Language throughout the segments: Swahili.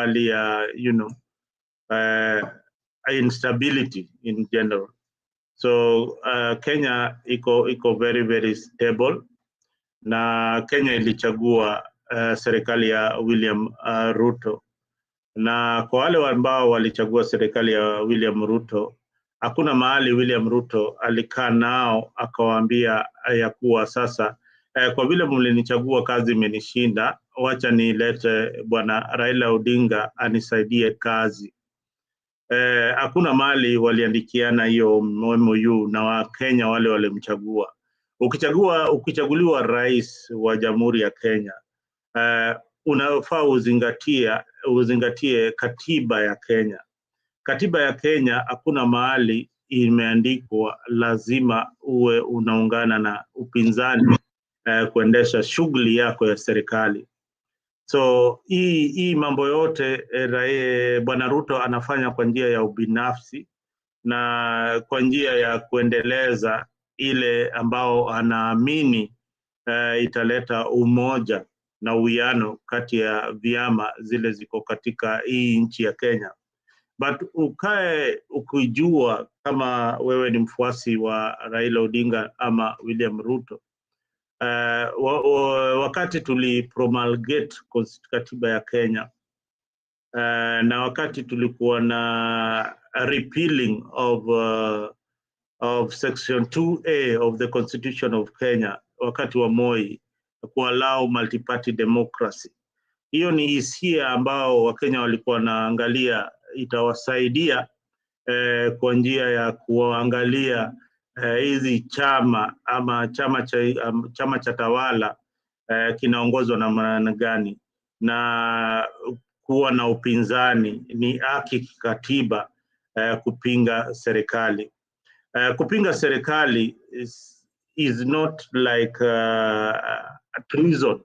hali ya instability in general. So Kenya iko very very stable, na Kenya ilichagua serikali ya William Ruto, na kwa wale ambao walichagua serikali ya William Ruto, hakuna mahali William Ruto alikaa nao akawaambia ya kuwa sasa kwa vile mlinichagua kazi imenishinda, wacha nilete bwana Raila Odinga anisaidie kazi. Hakuna mahali waliandikiana hiyo MOU na Wakenya wale walimchagua. Ukichaguliwa rais wa Jamhuri ya Kenya, unafaa uzingatie katiba ya Kenya. Katiba ya Kenya hakuna mahali imeandikwa lazima uwe unaungana na upinzani kuendesha shughuli yako ya serikali. So hii mambo yote bwana Ruto anafanya kwa njia ya ubinafsi na kwa njia ya kuendeleza ile ambao anaamini italeta umoja na uwiano kati ya vyama zile ziko katika hii nchi ya Kenya. But ukae ukijua kama wewe ni mfuasi wa Raila Odinga ama William Ruto, wakati tulipromulgate katiba ya Kenya na wakati tulikuwa na repealing of section 2A of the Constitution of Kenya wakati wa Moi, kuallow multi-party democracy, hiyo ni hisia ambao Wakenya walikuwa wanaangalia itawasaidia kwa njia ya kuangalia hizi chama ama chama cha tawala kinaongozwa na maana gani, na kuwa na upinzani ni haki kikatiba kupinga serikali. Kupinga serikali is not like a treason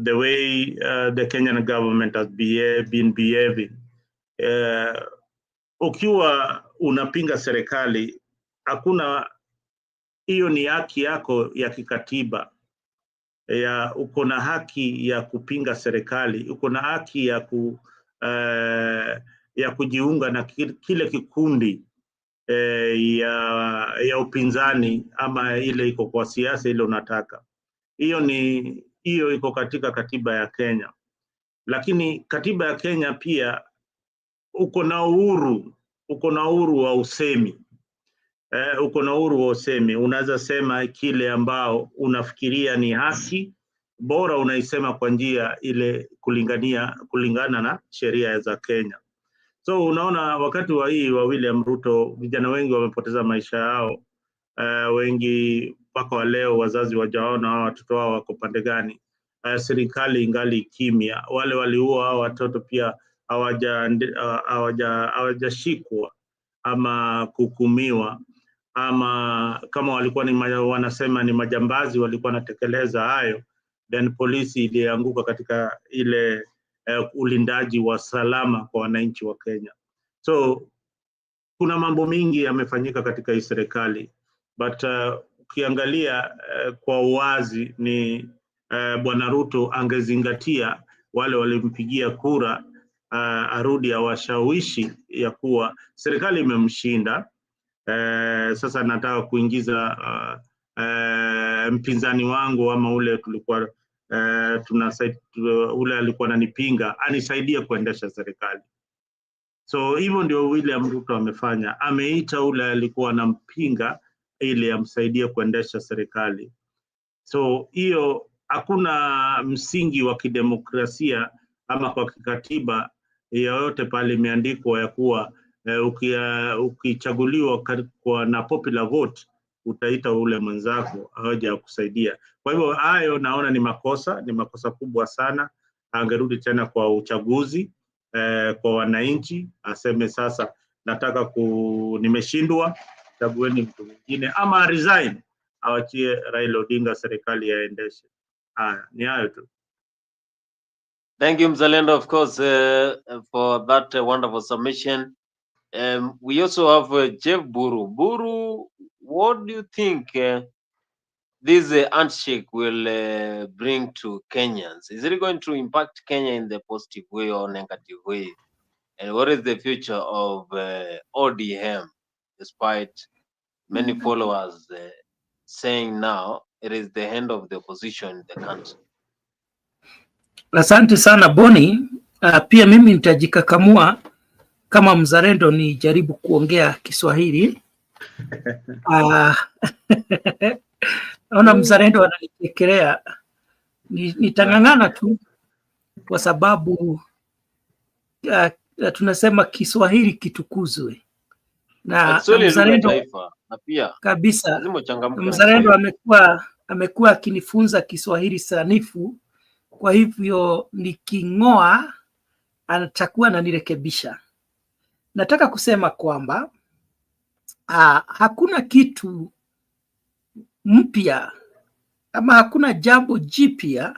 the way the Kenyan government has been behaving. Ukiwa unapinga serikali, hakuna, hiyo ni haki yako ya kikatiba, uko na haki ya kupinga serikali, uko na haki ya kujiunga na kile kikundi ya upinzani ama ile iko kwa siasa ile unataka. Hiyo iko katika katiba ya Kenya. Lakini katiba ya Kenya pia uko na uhuru wa usemi. Uko na uhuru wa usemi, unaweza sema kile ambao unafikiria ni haki, bora unaisema kwa njia ile kulingana na sheria za Kenya. So unaona wakati wa William Ruto, vijana wengi wamepoteza maisha yao, wengi mpaka wa leo wazazi wajaona watoto wao wako pande gani. Serikali ingali kimya, wale waliua hao watoto pia hawajashikwa ama kuhukumiwa, ama kama walikuwa wanasema ni majambazi walikuwa wanatekeleza hayo, then polisi ilianguka katika ile ulindaji wa salama kwa wananchi wa Kenya. So kuna mambo mingi yamefanyika katika hii serikali, but ukiangalia kwa uwazi ni bwana Ruto angezingatia wale walimpigia kura, arudi awashawishi ya kuwa serikali imemshinda. Sasa nataka kuingiza mpinzani wangu ama ule tulikuwa ule alikuwa ananipinga anisaidie kuendesha serikali. So hivyo ndio William Ruto amefanya, ameita ule alikuwa anampinga ili amsaidie kuendesha serikali. So hiyo hakuna msingi wa kidemokrasia ama kwa kikatiba yoyote pale imeandikwa ya kuwa ukichaguliwa na popular vote utaita ule mwenzako aje kusaidia. Kwa hivyo hayo naona ni makosa kubwa sana. Angerudi tena kwa uchaguzi kwa wananchi, aseme sasa nataka nimeshindwa, chagueni mtu mwingine, ama resign, awachie Raila Odinga serikali yaendeshe. Ni hayo tu. Thank you, Mzalendo, of course, for that wonderful submission. We also have Jeff Buru. Buru, what do you think this handshake will bring to Kenyans? Is it going to impact Kenya in the positive way or negative way? And what is the future of ODM, despite many followers saying now it is the end of the opposition in the country? Asante sana Boni. Pia mimi nitajikakamua kama mzalendo ni jaribu kuongea Kiswahili. Naona mzalendo ananitekelea. Nitang'ang'ana tu kwa sababu tunasema Kiswahili kitukuzwe. Na mzalendo kabisa, mzalendo amekuwa akinifunza Kiswahili sanifu, kwa hivyo niking'oa atakuwa ananirekebisha. Nataka kusema kwamba hakuna kitu mpya ama hakuna jambo jipya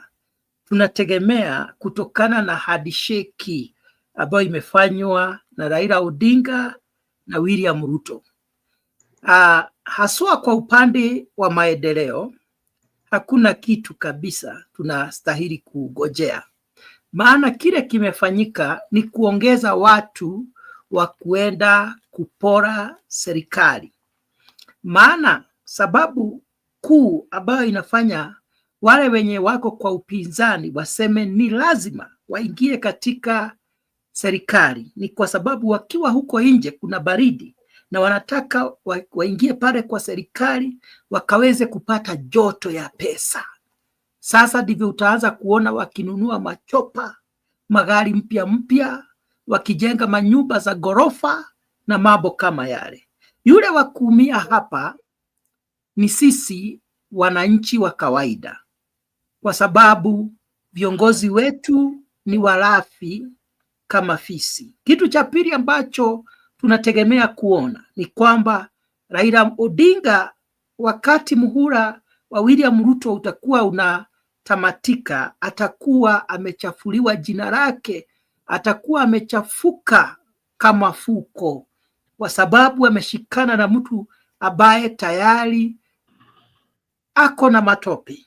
tunategemea kutokana na handshake ambayo imefanywa na Raila Odinga na William Ruto. Haswa kwa upande wa maendeleo, hakuna kitu kabisa tunastahili kugojea. Maana kile kimefanyika ni kuongeza watu wa kuenda kupora serikali. Maana sababu kuu ambayo inafanya wale wenye wako kwa upinzani waseme ni lazima waingie katika serikali ni kwa sababu wakiwa huko nje kuna baridi na wanataka waingie pale kwa serikali wakaweze kupata joto ya pesa. Sasa ndivyo utaanza kuona wakinunua machopa, magari mpya, wakijenga manyumba za gorofa na mambo kama yale. Yule wa kuumia hapa ni sisi wananchi wa kawaida, kwa sababu viongozi wetu ni walafi kama fisi. Kitu cha pili ambacho tunategemea kuona ni kwamba Raila Odinga, wakati muhula wa William Ruto utakuwa unatamatika, atakuwa amechafuliwa jina lake, atakuwa amechafuka kama fuko, kwa sababu ameshikana na mtu ambaye tayari ako na matope.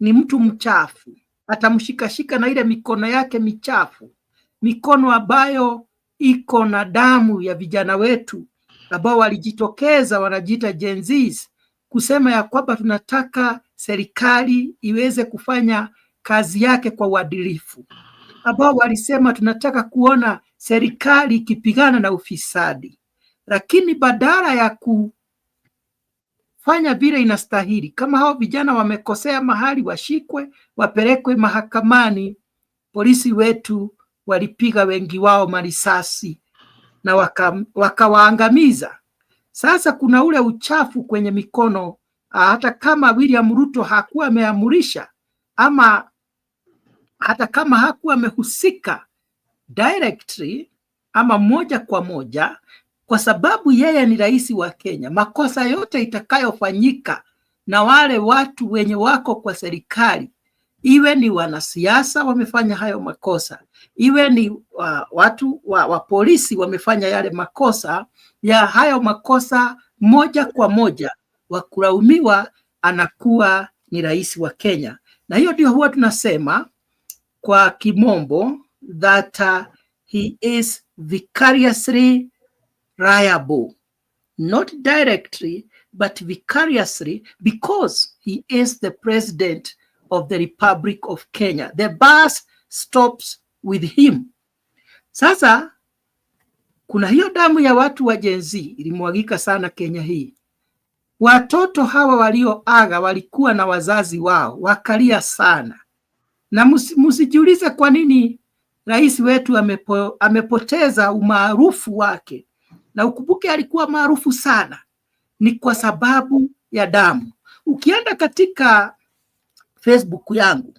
Ni mtu mchafu, atamshikashika na ile mikono yake michafu, mikono ambayo iko na damu ya vijana wetu ambao walijitokeza, wanajiita Gen Zs, kusema ya kwamba tunataka serikali iweze kufanya kazi yake kwa uadilifu, ambao walisema tunataka kuona serikali ikipigana na ufisadi. Lakini badala ya kufanya vile inastahili, kama hao vijana wamekosea mahali, washikwe, wapelekwe mahakamani, polisi wetu walipiga wengi wao marisasi na wakawaangamiza. Sasa kuna ule uchafu kwenye mikono, hata kama William Ruto hakuwa ameamurisha ama hata kama hakuwa amehusika directly ama moja kwa moja, kwa sababu yeye ni rais wa Kenya. Makosa yote itakayofanyika na wale watu wenye wako kwa serikali, iwe ni wanasiasa wamefanya hayo makosa, iwe ni watu wa polisi wamefanya yale makosa, ya hayo makosa moja kwa moja wa kulaumiwa anakuwa ni rais wa Kenya. Na hiyo ndio huwa tunasema kwa kimombo that he is vicariously liable, not directly but vicariously, because he is the president of the Republic of Kenya. The bus stops with him. Sasa kuna hiyo damu ya watu wa Gen Z ilimwagika sana Kenya hii. Watoto hawa walioaga walikuwa na wazazi wao, wakalia sana. Na msijiulize kwa nini rais wetu amepoteza umaarufu wake. Na ukumbuke alikuwa maarufu sana, ni kwa sababu ya damu. Ukienda katika Facebook yangu,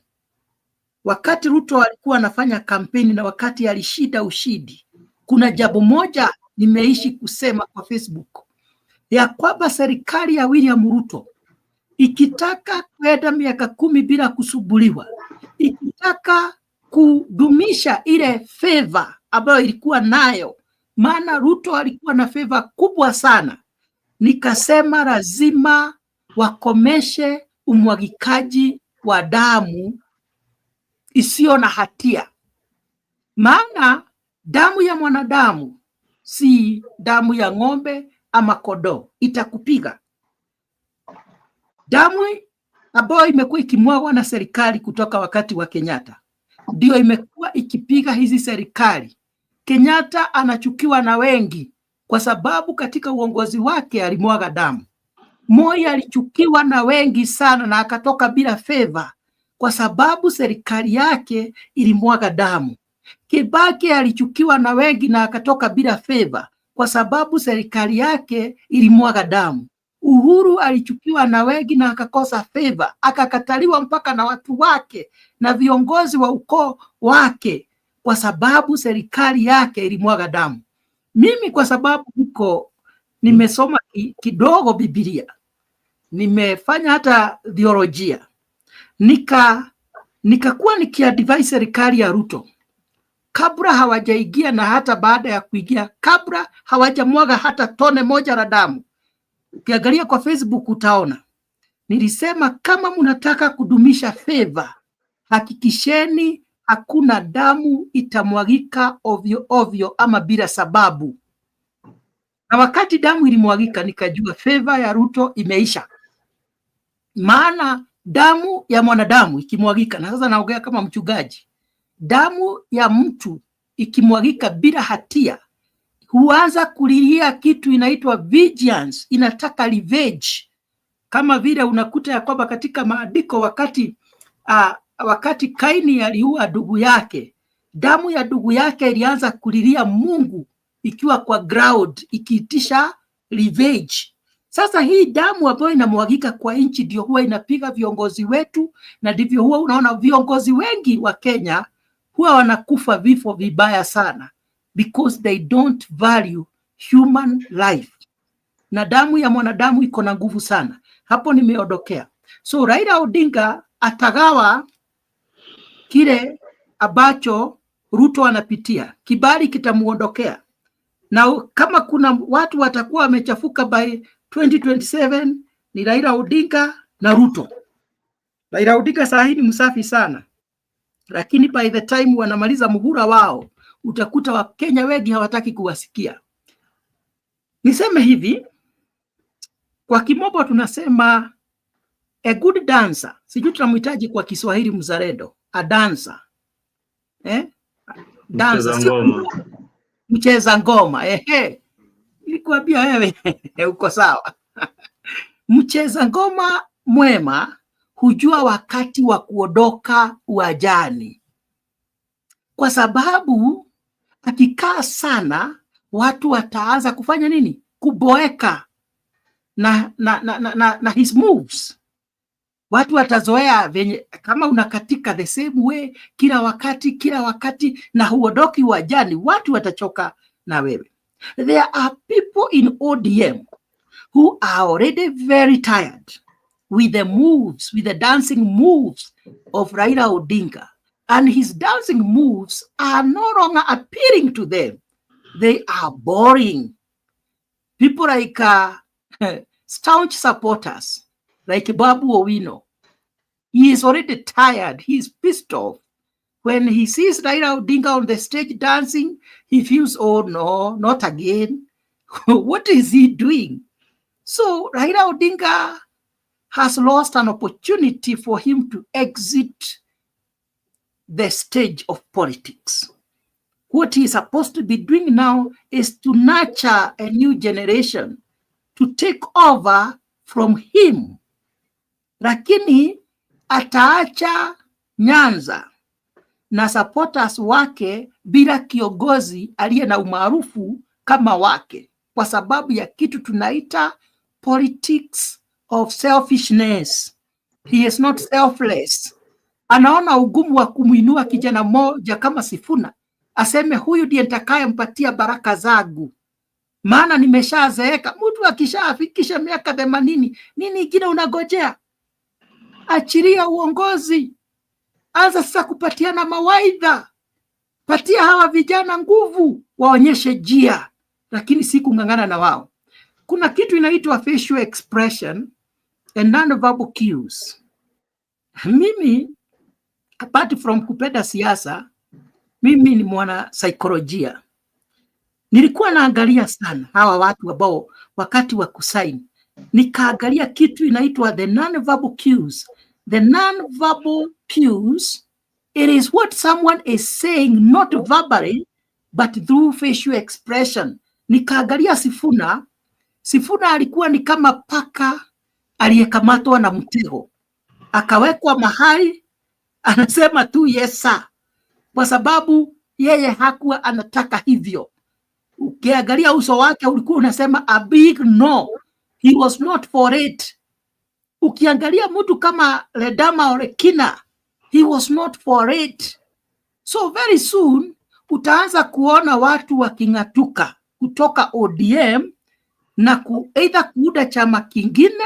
wakati Ruto alikuwa anafanya kampeni na wakati alishinda ushindi, kuna jambo moja nimeishi kusema kwa Facebook, ya kwamba serikali ya William Ruto ikitaka kwenda miaka 10 bila kusubuliwa, ikitaka kudumisha ile favor ambayo ilikuwa nayo, maana Ruto alikuwa na favor kubwa sana, nikasema lazima wakomeshe umwagikaji wa damu isiyo na hatia. Maana damu ya mwanadamu si damu ya ng'ombe ama kondoo, itakupiga. Damu ambayo imekuwa ikimwagwa na serikali kutoka wakati wa Kenyatta ndio imekuwa ikipiga hizi serikali. Kenyatta anachukiwa na wengi kwa sababu katika uongozi wake alimwaga damu. Moi alichukiwa na wengi sana na akatoka bila favor kwa sababu serikali yake ilimwaga damu. Kibaki alichukiwa na wengi na akatoka bila favor kwa sababu serikali yake ilimwaga damu. Uhuru alichukiwa na wengi na akakosa favor, akakataliwa mpaka na watu wake na viongozi wa ukoo wake kwa sababu serikali yake ilimwaga damu. Mimi kwa sababu nimesoma kidogo Biblia, nimefanya hata theolojia, nikakuwa nikiadvise serikali ya Ruto kabla hawajaingia na hata baada ya kuingia, kabla hawajamwaga hata tone moja la damu. Ukiangalia kwa Facebook utaona nilisema kama mnataka kudumisha favor, hakikisheni hakuna damu itamwagika ovyo ovyo ama bila sababu. Na wakati damu ilimwagika nikajua favor ya Ruto imeisha. Maana damu ya mwanadamu ikimwagika, na sasa naongea kama mchungaji, damu ya mtu ikimwagika bila hatia huanza kulilia kitu inaitwa vengeance, inataka revenge. Kama vile unakuta ya kwamba katika maandiko wakati Kaini aliua ndugu yake, damu ya ndugu yake ilianza kulilia Mungu ikiwa kwa ground ikiitisha revenge. Sasa hii damu ambayo inamwagika kwa nchi ndio huwa inapiga viongozi wetu, na ndivyo huwa unaona viongozi wengi wa Kenya huwa wanakufa vifo vibaya sana because they don't value human life. Na damu ya mwanadamu iko na nguvu sana. Hapo nimeondokea. So Raila Odinga atagawa kile ambacho Ruto anapitia. Kibali kitamuondokea. Na kama kuna watu watakuwa wamechafuka by 2027 ni Raila Odinga na Ruto. Raila Odinga saa hii ni msafi sana, lakini by the time wanamaliza muhula wao utakuta Wakenya wengi hawataki kuwasikia. Niseme hivi, kwa kimombo tunasema a good dancer, sijui tunamhitaji kwa Kiswahili mzalendo, a dancer. Dancer, mcheza ngoma. Nilikwambia wewe uko sawa. Mcheza ngoma mwema hujua wakati wa kuondoka uwanjani, kwa sababu akikaa sana watu wataanza kufanya nini? Kuboeka na his moves. Watu watazoea venye kama unakatika the same way kila wakati na huondoki uwanjani, watu watachoka na wewe. There are people in ODM who are already very tired with the moves, with the dancing moves of Raila Odinga, and his dancing moves are no longer appealing to them. They are boring. People like staunch supporters like Babu Owino, he is already tired. He is pissed off. When he sees Raila Odinga on the stage dancing, he feels, oh no, not again. What is he doing? So Raila Odinga has lost an opportunity for him to exit the stage of politics. What he is supposed to be doing now is to nurture a new generation to take over from him. Lakini ataacha Nyanza na supporters wake bila kiongozi aliye na umaarufu kama wake, kwa sababu ya kitu tunaita politics of selfishness. He is not selfless. Anaona ugumu wa kumuinua kijana mmoja kama Sifuna, aseme huyu ndiye nitakayempatia baraka zangu, maana nimeshazeeka. Mtu akishafikisha miaka 80, nini ingine unagojea? Achilia uongozi, anza sasa kupatiana mawaidha, patia hawa vijana nguvu, waonyeshe njia, lakini si kung'ang'ana na wao. Kuna kitu inaitwa facial expression and non-verbal cues. Mimi apart from kupenda siasa, mimi ni mwana saikolojia. Nilikuwa naangalia sana hawa watu ambao wakati wa kusaini, nikaangalia kitu inaitwa the non-verbal cues. The non-verbal cues, it is what someone is saying not verbally but through facial expression. Nikaangalia Sifuna. Sifuna alikuwa ni kama paka aliyekamatwa na mtego, akawekwa mahali anasema tu yes sir, kwa sababu yeye hakuwa anataka hivyo. Ukiangalia uso wake ulikuwa unasema a big no, he was not for it. Ukiangalia mtu kama Ledama Orekina, he was not for it. So very soon utaanza kuona watu waking'atuka kutoka ODM na either kuunda chama kingine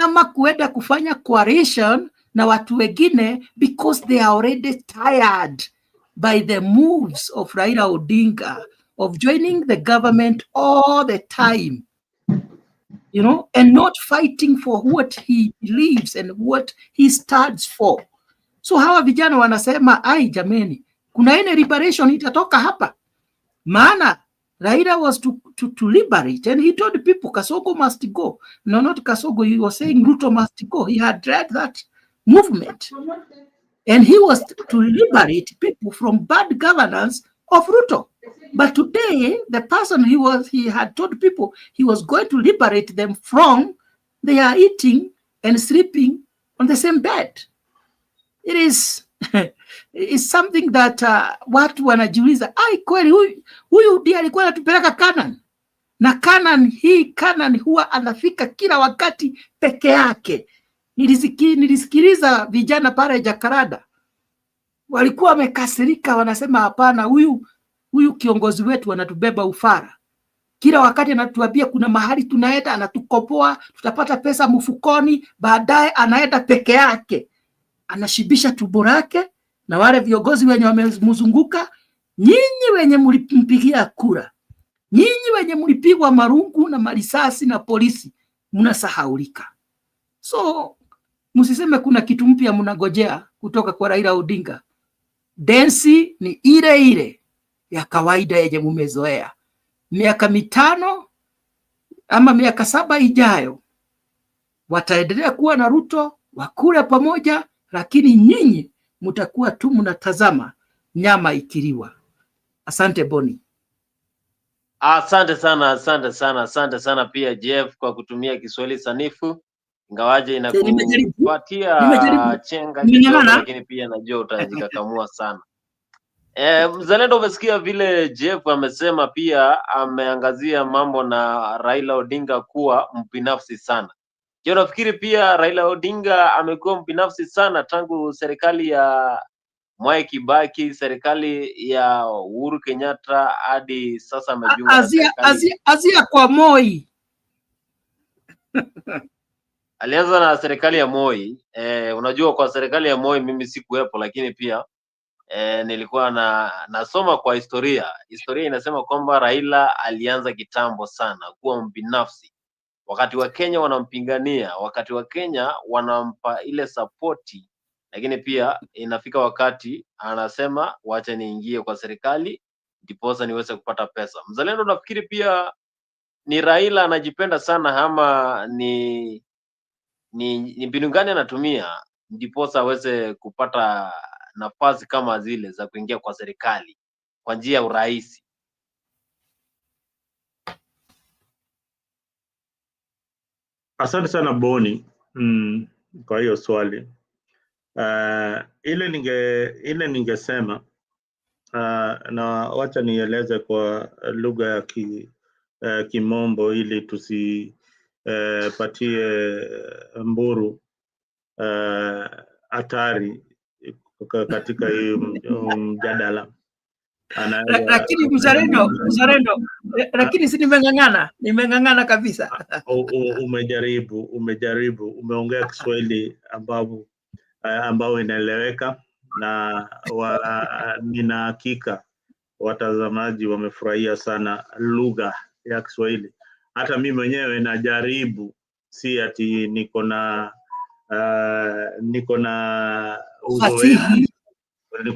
ama kuenda kufanya coalition na watu wengine, because they are already tired by the moves of Raila Odinga of joining the government all the time, you know, and not fighting for what he believes and what he stands for. So hawa vijana wanasema, ai jameni, kuna ine liberation itatoka hapa. Maana Raila was to liberate, and he told people Kasogo must go. No, not Kasogo, he was saying Ruto must go. He had read that movement. And he was to liberate people from bad governance of Ruto. But today, the person he had told people he was going to liberate them from, they are eating and sleeping on the same bed. It is it's something that watu wanajiuliza, ai kweli huyu ndiye alikuwa anatupeleka Canaan. Na Canaan huwa anafika kila wakati peke yake. Nilisikiliza vijana pale Jakaranda, walikuwa wamekasirika, wanasema hapana, huyu kiongozi wetu anatubeba ufara. Kila wakati anatuambia kuna mahali tunaenda, anatukopoa, tutapata pesa mfukoni, baadaye anaenda peke yake, anashibisha tumbo lake na wale viongozi wenye wamemzunguka. Nyinyi wenye mlimpigia kura, nyinyi wenye mlipigwa marungu na marisasi na polisi, mnasahaulika. So msiseme kuna kitu mpya mnagojea kutoka kwa Raila Odinga. Densi ni ile ile ya kawaida yenye mumezoea. Miaka 5 ama miaka 7 ijayo wataendelea kuwa na Ruto, wakule pamoja, lakini nyinyi mtakuwa tu mnatazama nyama ikiliwa. Asante Boni. Asante sana pia Jeff kwa kutumia Kiswahili sanifu, ingawaje inakupatia chenga kidogo, lakini pia najua utajikakamua sana. Mzalendo, umesikia vile Jeff amesema, pia ameangazia mambo na Raila Odinga kuwa mbinafsi sana. Je, unafikiri pia Raila Odinga amekuwa mbinafsi sana tangu serikali ya Mwai Kibaki, serikali ya Uhuru Kenyatta hadi sasa amejiunga na serikali Azia kwa Moi? Alianza na serikali ya Moi. Unajua kwa serikali ya Moi mimi sikuwepo, lakini pia nilikuwa nasoma kwa historia. Historia inasema kwamba Raila alianza kitambo sana kuwa mbinafsi. Wakati wa Kenya wanampingania, wakati wa Kenya wanampa ile supporti, lakini pia inafika wakati anasema wacha niingie kwa serikali ndiposa niweze kupata pesa. Mzalendo, nafikiri pia ni Raila anajipenda sana ama ni mbinu gani anatumia ndiposa aweze kupata nafasi kama zile za kuingia kwa serikali kwa njia ya urahisi? Asante sana Boni kwa hiyo swali. Ile ningesema na wacha nieleze kwa lugha ya Kimombo ili tusipatie Mburu hatari katika hii mjadala. Lakini mzalendo, lakini si nimeng'ang'ana kabisa. Umejaribu, umeongea Kiswahili ambao inaeleweka, na nina hakika watazamaji wamefurahia sana lugha ya Kiswahili. Hata mimi mwenyewe najaribu si ati niko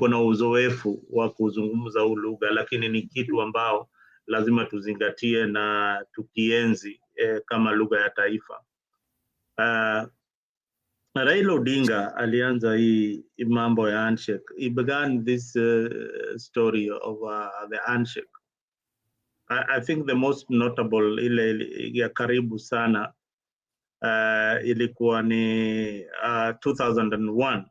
na uzoefu wa kuzungumza lugha, lakini ni kitu ambao lazima tuzingatie na tukienzi kama lugha ya taifa. Raila Odinga alianza hii mambo ya handshake. He began this story of the handshake. I think the most notable ile ya karibu sana ilikuwa ni 2001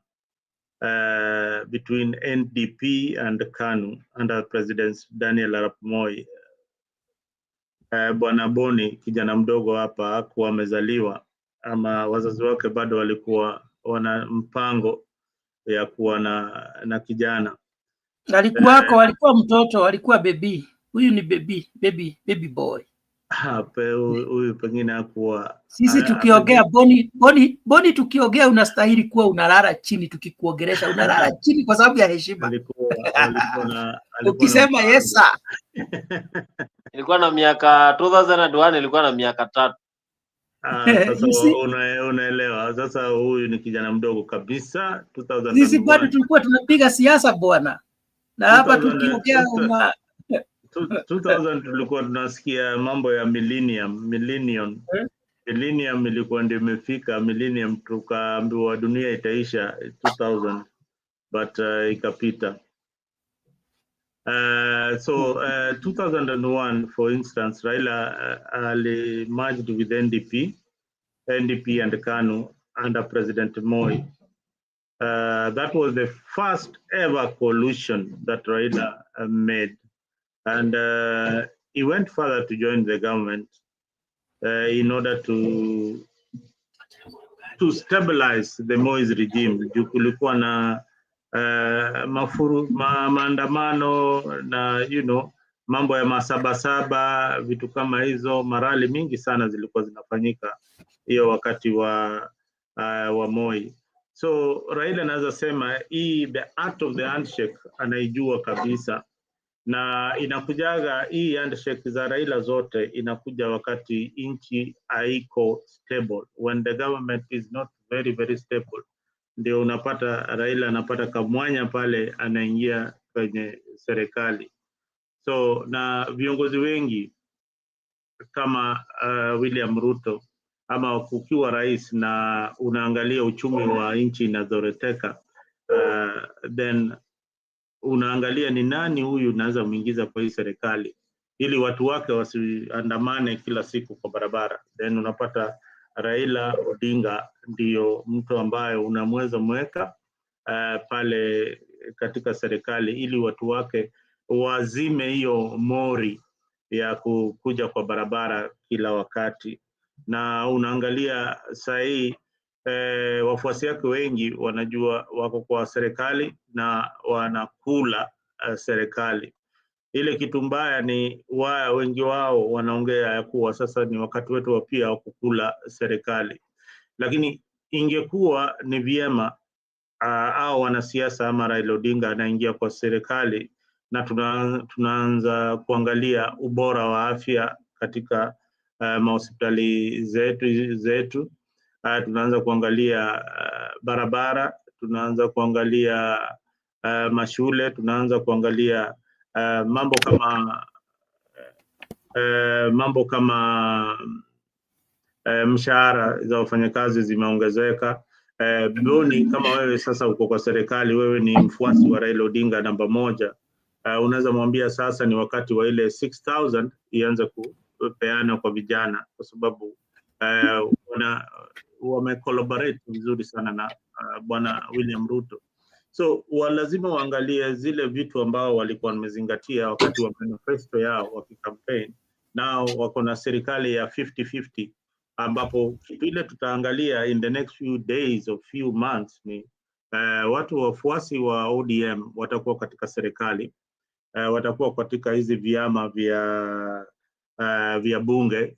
between NDP and KANU under President Daniel Arap Moi. Bwana Boni, kijana mdogo hapa, hakuwa amezaliwa ama wazazi wake bado walikuwa wana mpango ya kuwa na kijana. Alikuwa mtoto, alikuwa baby. Huyu ni baby boy. Huyu pengine hakuwa. Sisi tukiongea Boni tukiongea unastahili kuwa unalala chini, tukikuongelesha unalala chini kwa sababu ya heshima. Ukisema yes sir. Ilikuwa na miaka 2001, ilikuwa na miaka 3. Sasa unaelewa, sasa huyu ni kijana mdogo kabisa. 2001 sisi bado tulikuwa tunapiga siasa bwana, na hapa tukiongea 2000 tulikuwa tunasikia mambo ya millennium ilikuwa ndio imefika. Millennium tukaambiwa dunia itaisha 2000, but ikapita. So 2001 for instance, Raila merged with NDP and KANU under President Moi. That was the first ever coalition that Raila made, and he went further to join the government in order to stabilize the Moi's regime. Kulikuwa na maandamano na mambo ya masabasaba, vitu kama hizo, marali mingi sana zilikuwa zinafanyika hiyo wakati wa Moi. So Raila anaweza sema the art of the handshake anaijua kabisa, na inakujaga hii handshake za Raila zote inakuja wakati inchi haiko stable, when the government is not very stable, ndio unapata Raila anapata kamwanya pale, anaingia kwenye serikali. So na viongozi wengi kama William Ruto, ama kukiwa rais na unaangalia uchumi wa nchi inazoroteka, then unaangalia ni nani huyu unaweza muingiza kwa hii serikali ili watu wake wasiandamane kila siku kwa barabara. Then unapata Raila Odinga ndio mtu ambaye unamweza mweka pale katika serikali ili watu wake wazime hiyo mori ya kukuja kwa barabara kila wakati. Na unaangalia sahii wafuasi wake wengi wanajua wako kwa serikali na wanakula serikali. Ile kitu mbaya ni wengi wao wanaongea ya kuwa sasa ni wakati wetu wa pia kukula serikali, lakini ingekuwa ni vyema au wanasiasa ama Raila Odinga anaingia kwa serikali na tunaanza kuangalia ubora wa afya katika mahospitali zetu. Tunaanza kuangalia barabara, tunaanza kuangalia mashule, tunaanza kuangalia mambo kama mshahara za wafanyakazi zimeongezeka. Boni, kama wewe sasa uko kwa serikali, wewe ni mfuasi wa Raila Odinga namba 1, unaweza mwambia sasa ni wakati wa ile 6,000 ianze kupeana kwa vijana, kwa sababu wamecollaborate vizuri sana na bwana William Ruto. So lazima waangalie zile vitu ambao walikuwa wamezingatia wakati wa manifesto yao wakikampaign. Nao wako na serikali ya 50-50, ambapo vile tutaangalia in the next few days or few months ni watu wafuasi wa ODM watakuwa katika serikali, watakuwa katika hizi vyama vya bunge,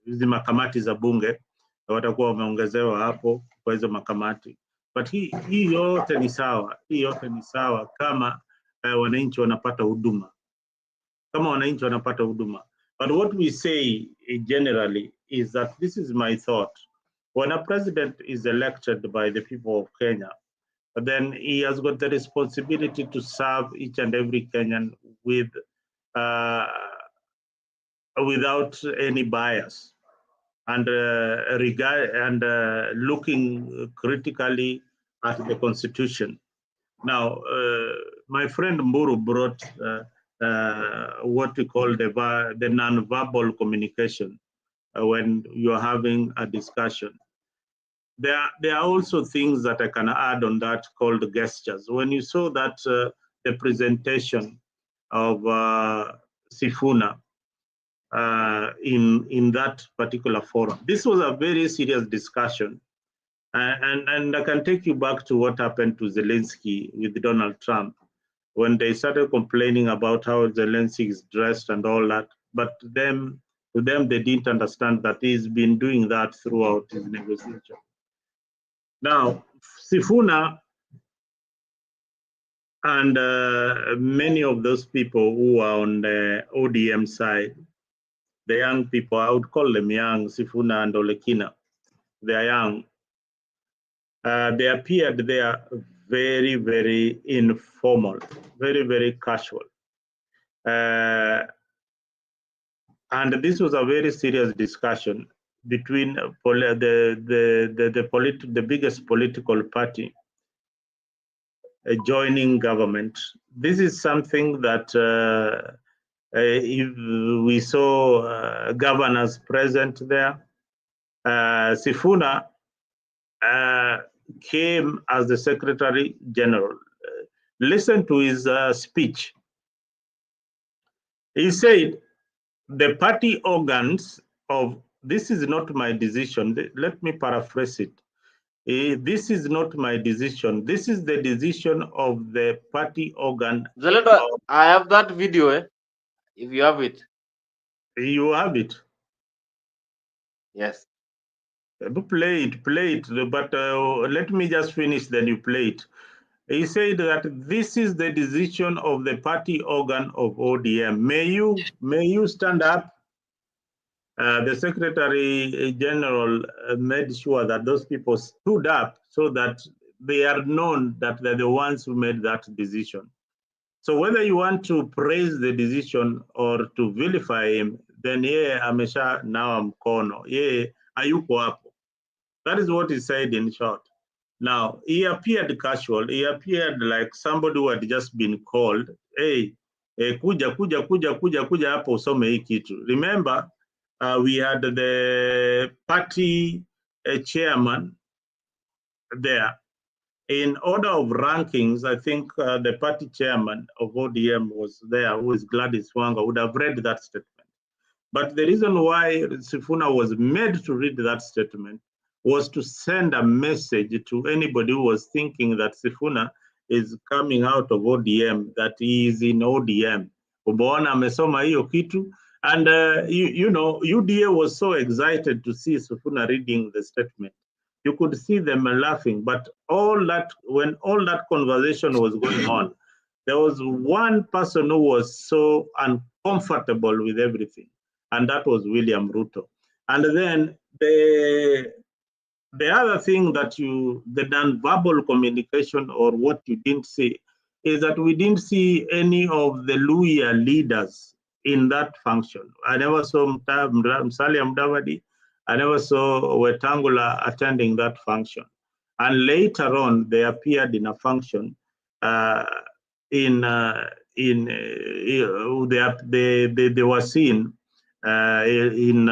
hizi makamati za bunge, watakuwa wameongezewa hapo kwa hizo makamati. But hii yote ni sawa, kama wananchi wanapata huduma, But what we say generally is that this is my thought. When a president is elected by the people of Kenya, then he has got the responsibility to serve each and every Kenyan with without any bias and looking critically at the constitution. Now, my friend Mburu brought what we call the non-verbal communication when you're having a discussion. There are also things that I can add on that called gestures. When you saw that the presentation of Sifuna in that particular forum, this was a very serious discussion. And I can take you back to what happened to Zelensky with Donald Trump when they started complaining about how Zelensky is dressed and all that. But to them, they didn't understand that he's been doing that throughout his negotiation. Now, Sifuna and many of those people who are on the ODM side, the young people, I would call them young, Sifuna and Olekina, they are young. They appeared there very, very informal, very, very casual. And this was a very serious discussion between the biggest political party joining government. This is something that if we saw governors present there. Sifuna came as the Secretary General. Listen to his speech. He said, the party organs of, this is not my decision. Let me paraphrase it. This is not my decision. This is the decision of the party organ. Zalendo, I have that video, if you have it. You have it? Yes. Play it, but let me just finish, then you play it. He said that this is the decision of the party organ of ODM. May you stand up? The Secretary General made sure that those people stood up so that they are known that they're the ones who made that decision. So whether you want to praise the decision or to vilify him, then amesha now mkono, hayuko hapo. That is what he said in short. Now, he appeared casual. He appeared like somebody who had just been called, hey, kuja hapo usome hii kitu. Remember, we had the party chairman there. In order of rankings, I think the party chairman of ODM was there, who is Gladys Wanga, would have read that statement. But the reason why Sifuna was made to read that statement was to send a message to anybody who was thinking that Sifuna is coming out of ODM, that he is in ODM. Umeona amesoma hiyo kitu. And you know, UDA was so excited to see Sifuna reading the statement. You could see them laughing, but when all that conversation was going on, there was one person who was so uncomfortable with everything, and that was William Ruto. And then the other thing that the non-verbal communication, or what you didn't see, is that we didn't see any of the Luhya leaders in that function. I never saw Musalia Mudavadi. I never saw Wetangula attending that function. And later on, they appeared in a function they were seen in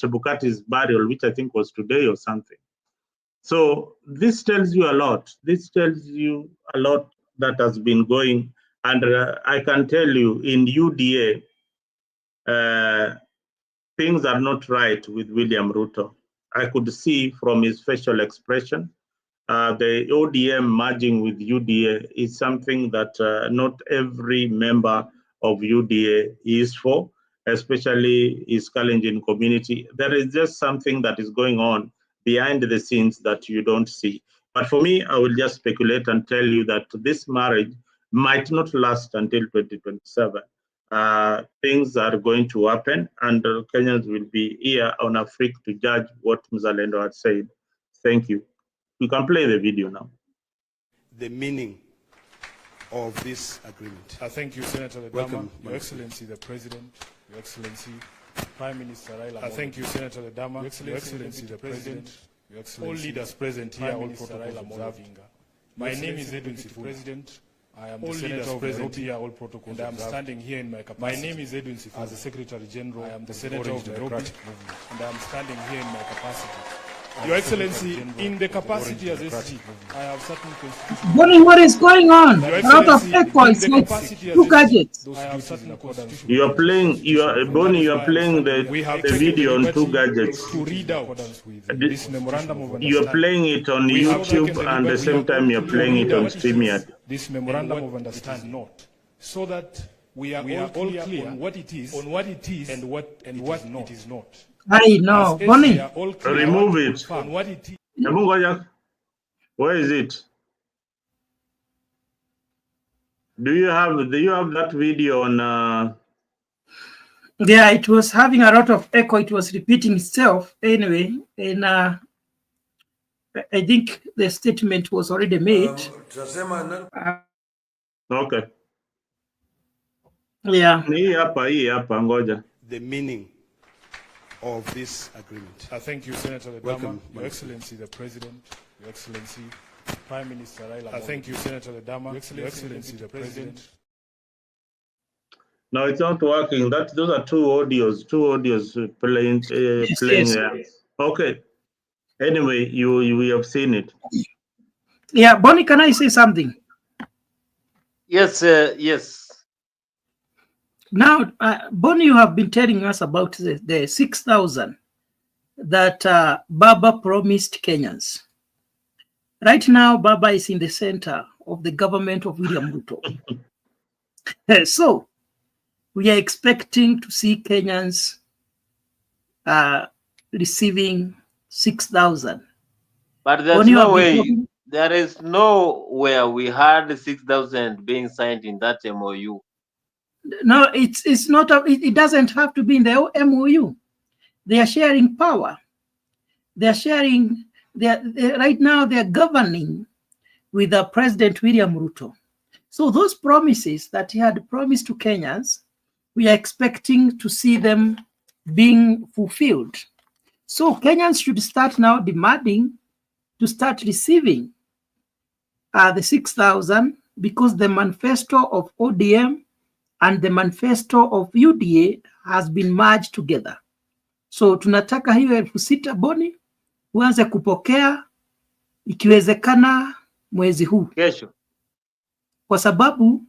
Chebukati's burial, which I think was today or something. So this tells you a lot. This tells you a lot that has been going. And I can tell you in UDA, things are not right with William Ruto. I could see from his facial expression. The ODM merging with UDA is something that not every member of UDA is for, especially his Kalenjin community. There is just something that is going on behind the scenes that you don't see. But for me, I will just speculate and tell you that this marriage might not last until 2027. things are going to happen, and Kenyans will be here on a freak to judge what Mzalendo had said. Thank you. We can play the video now. The meaning of this agreement. Thank you, Senator Ledama. Welcome, Your Excellency, the President, Your Excellency, Prime Minister Raila Odinga. Thank you, Senator Ledama. Your Excellency, the President, Your Excellency, all leaders present here, all protocols observed. My name is Edwin Sifuna. President. I am the Senator of Nairobi, all protocols, and I am standing here in my capacity. My name is Edwin Sifuna. As the Secretary General, I am the Senator of Nairobi, and I am standing here in my capacity. Your Excellency, in the capacity as SG, I have certain constitutional... Bonnie, what is going on? A lot of echo. It's like two gadgets. You are playing, Bonnie, you are playing the video on two gadgets. To read out this memorandum of You are playing it on YouTube, and at the same time you are playing it on StreamYard. This memorandum of understanding, not, so that we are all clear on what it is, and what it is not. I know, Bonnie. Remove it. Where is it? Do you have that video on? Yeah, it was having a lot of echo. It was repeating itself anyway, and I think the statement was already made. Okay. Yeah. The meaning of this agreement. Thank you, Senator Ledama. Welcome, Your Excellency, the President, Your Excellency, Prime Minister Raila Odinga. Thank you, Senator Ledama. Your Excellency, the President. No, it's not working. Those are two audios playing. Yes. Okay. Anyway, we have seen it. Yeah, Bonnie, can I say something? Yes, yes. Now, Bonnie, you have been telling us about the 6,000 that Baba promised Kenyans. Right now, Baba is in the center of the government of William Ruto. So, we are expecting to see Kenyans receiving 6,000. But there's no way. There is nowhere we had 6,000 being signed in that MOU. No, it's not. It doesn't have to be in the MOU. They are sharing power. They are sharing. Right now they are governing with President William Ruto. So those promises that he had promised to Kenyans, we are expecting to see them being fulfilled. So Kenyans should start now demanding to start receiving the 6,000, because the manifesto of ODM and the manifesto of UDA has been merged together. So tunataka hiyo 6,000 Boni uanze kupokea ikiwezekana mwezi huu. Kesho. Kwa sababu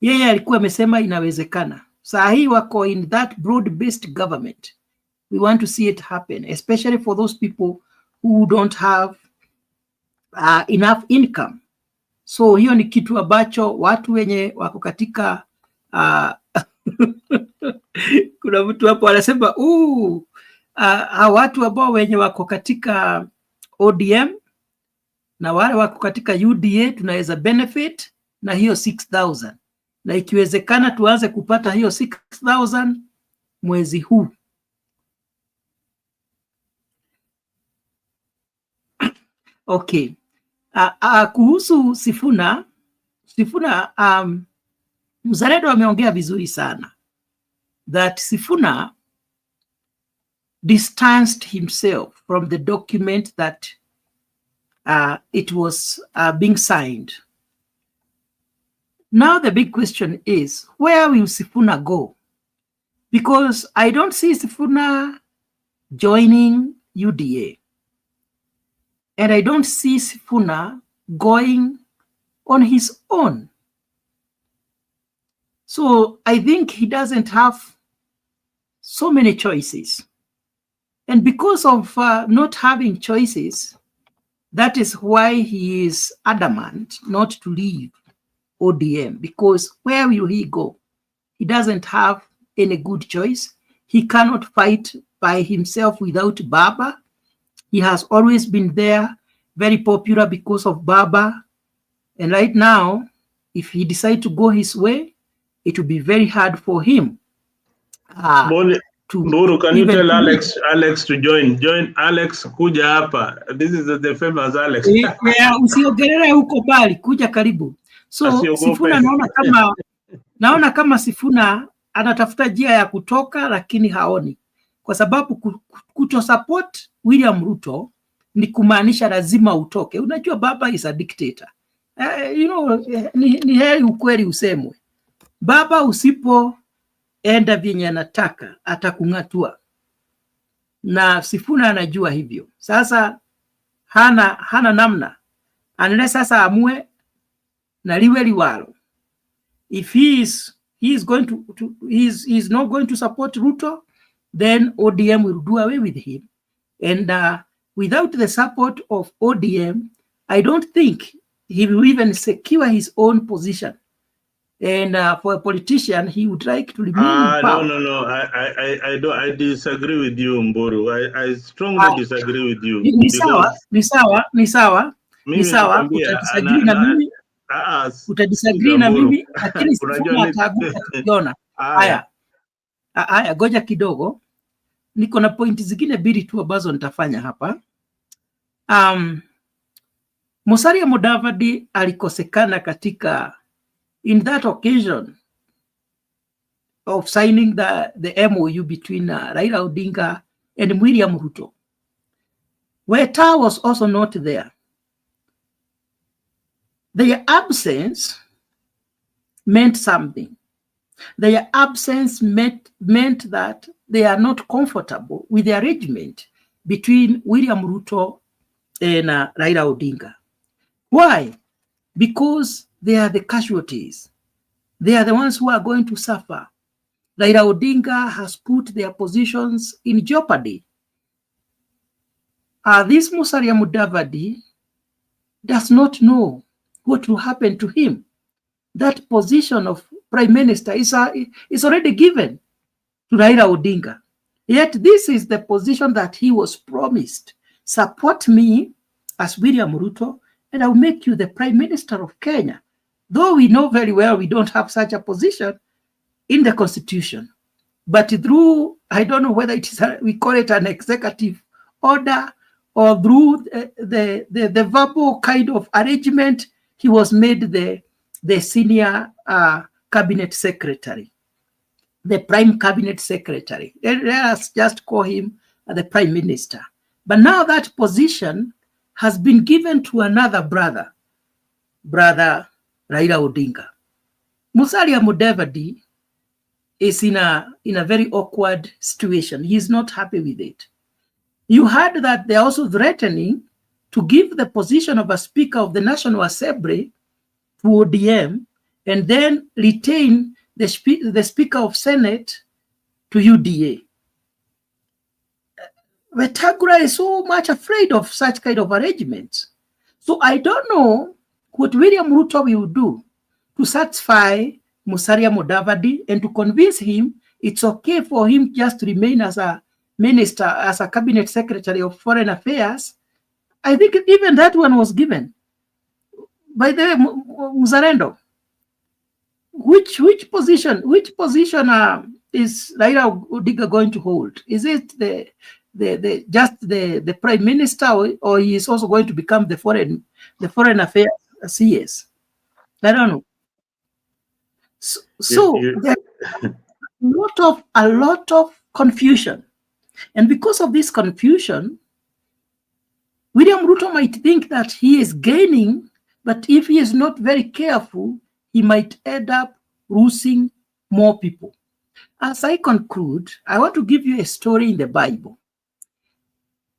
yeye alikuwa amesema inawezekana. Saa hii wako in that broad-based government. We want to see it happen, especially for those people who don't have enough income. So hiyo ni kitu ambacho watu wenye wako katika kuna mtu hapo anasema watu ambao wenye wako katika ODM na wale wako katika UDA tunaweza benefit na hiyo 6,000, na ikiwezekana tuanze kupata hiyo 6,000 mwezi huu. Okay. Kuhusu Sifuna, Mzalendo ameongea vizuri sana that Sifuna distanced himself from the document that it was being signed. Now the big question is, where will Sifuna go? Because I don't see Sifuna joining UDA. And I don't see Sifuna going on his own. So I think he doesn't have so many choices. And because of not having choices, that is why he is adamant not to leave ODM. Because where will he go? He doesn't have any good choice. He cannot fight by himself without Baba. He has always been there, very popular because of Baba. And right now, if he decides to go his way, it will be very hard for him to Mburu, can you even tell Alex to join Alex kuja hapa. This is the famous Alex. Usiogelele huko bali, kuja karibu. So Sifuna naona kama Sifuna anatafuta njia ya kutoka, lakini haoni, kwa sababu kuto support William Ruto ni kumaanisha lazima utoke. Unajua baba is a dictator. Ni heri ukweli usemwe. Baba usipoenda vyenye anataka atakung'atua, na Sifuna anajua hivyo. Sasa hana namna, unless sasa amue na liwe liwalo. If he is not going to support Ruto, then ODM will do away with him. And without the support of ODM, I don't think he will even secure his own position. And for a politician, he would like to remain in power. No. I disagree with you, Mburu. I strongly disagree with you. Ni sawa. Utadisagree na mimi. Utadisagree na mimi, lakini Sifuna ataanguka tukiona. Haya, goja kidogo. Niko na pointi zingine mbili tu ambazo nitafanya hapa. Musalia Mudavadi alikosekana katika in that occasion of signing the MOU between Raila Odinga and William Ruto. Weta was also not there. Their absence meant something. Their absence meant that they are not comfortable with the arrangement between William Ruto and Raila Odinga. Why? Because they are the casualties. They are the ones who are going to suffer. Raila Odinga has put their positions in jeopardy. This Musalia Mudavadi does not know what will happen to him. That position of Prime Minister is already given to Raila Odinga. Yet this is the position that he was promised. Support me as William Ruto, and I'll make you the Prime Minister of Kenya. Though we know very well we don't have such a position in the Constitution. But through, I don't know whether it is we call it an executive order, or through the verbal kind of arrangement, he was made the senior cabinet secretary, the prime cabinet secretary. Let us just call him the Prime Minister. But now that position has been given to another brother Raila Odinga. Musalia Mudavadi is in a very awkward situation. He's not happy with it. You heard that they're also threatening to give the position of a Speaker of the National Assembly to ODM and then retain the Speaker of Senate to UDA. Wetangula is so much afraid of such kind of arrangements. So I don't know what William Ruto will do to satisfy Musalia Mudavadi and to convince him it's okay for him just to remain as a minister, as a cabinet secretary of foreign affairs. I think even that one was given. By the way, Muzalendo, which position is Raila Odinga going to hold? Is it the Prime Minister, or he is also going to become the foreign affairs CS? I don't know. So there's a lot of confusion, and because of this confusion, William Ruto might think that he is gaining, but if he is not very careful, he might end up losing more people. As I conclude, I want to give you a story in the Bible.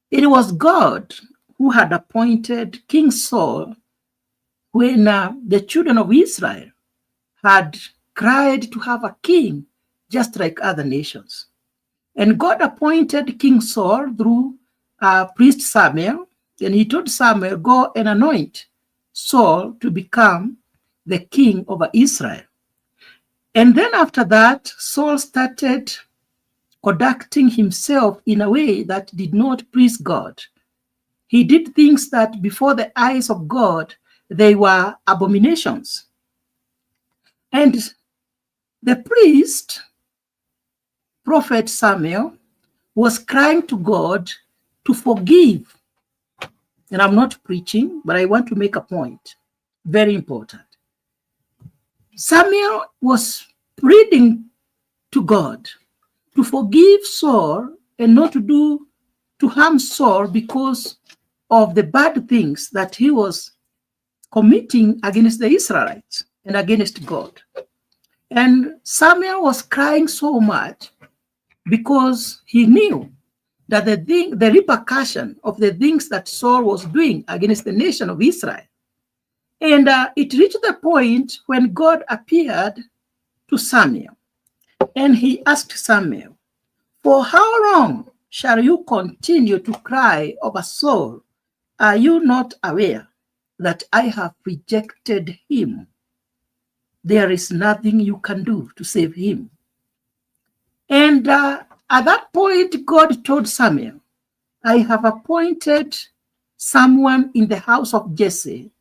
It was God who had appointed King Saul when the children of Israel had cried to have a king just like other nations. And God appointed King Saul through priest Samuel, and he told Samuel, go and anoint Saul to become the king over Israel. And then after that, Saul started conducting himself in a way that did not please God. He did things that before the eyes of God, they were abominations. And The priest, Prophet Samuel, was crying to God to forgive. And I'm not preaching, but I want to make a point. Very important. Samuel was pleading to God to forgive Saul and not to harm Saul because of the bad things that he was committing against the Israelites and against God. And Samuel was crying so much because he knew that the repercussion of the things that Saul was doing against the nation of Israel. And it reached the point when God appeared to Samuel, and he asked Samuel, "For how long shall you continue to cry over Saul? Are you not aware that I have rejected him? There is nothing you can do to save him." And at that point, God told Samuel, "I have appointed someone in the house of Jesse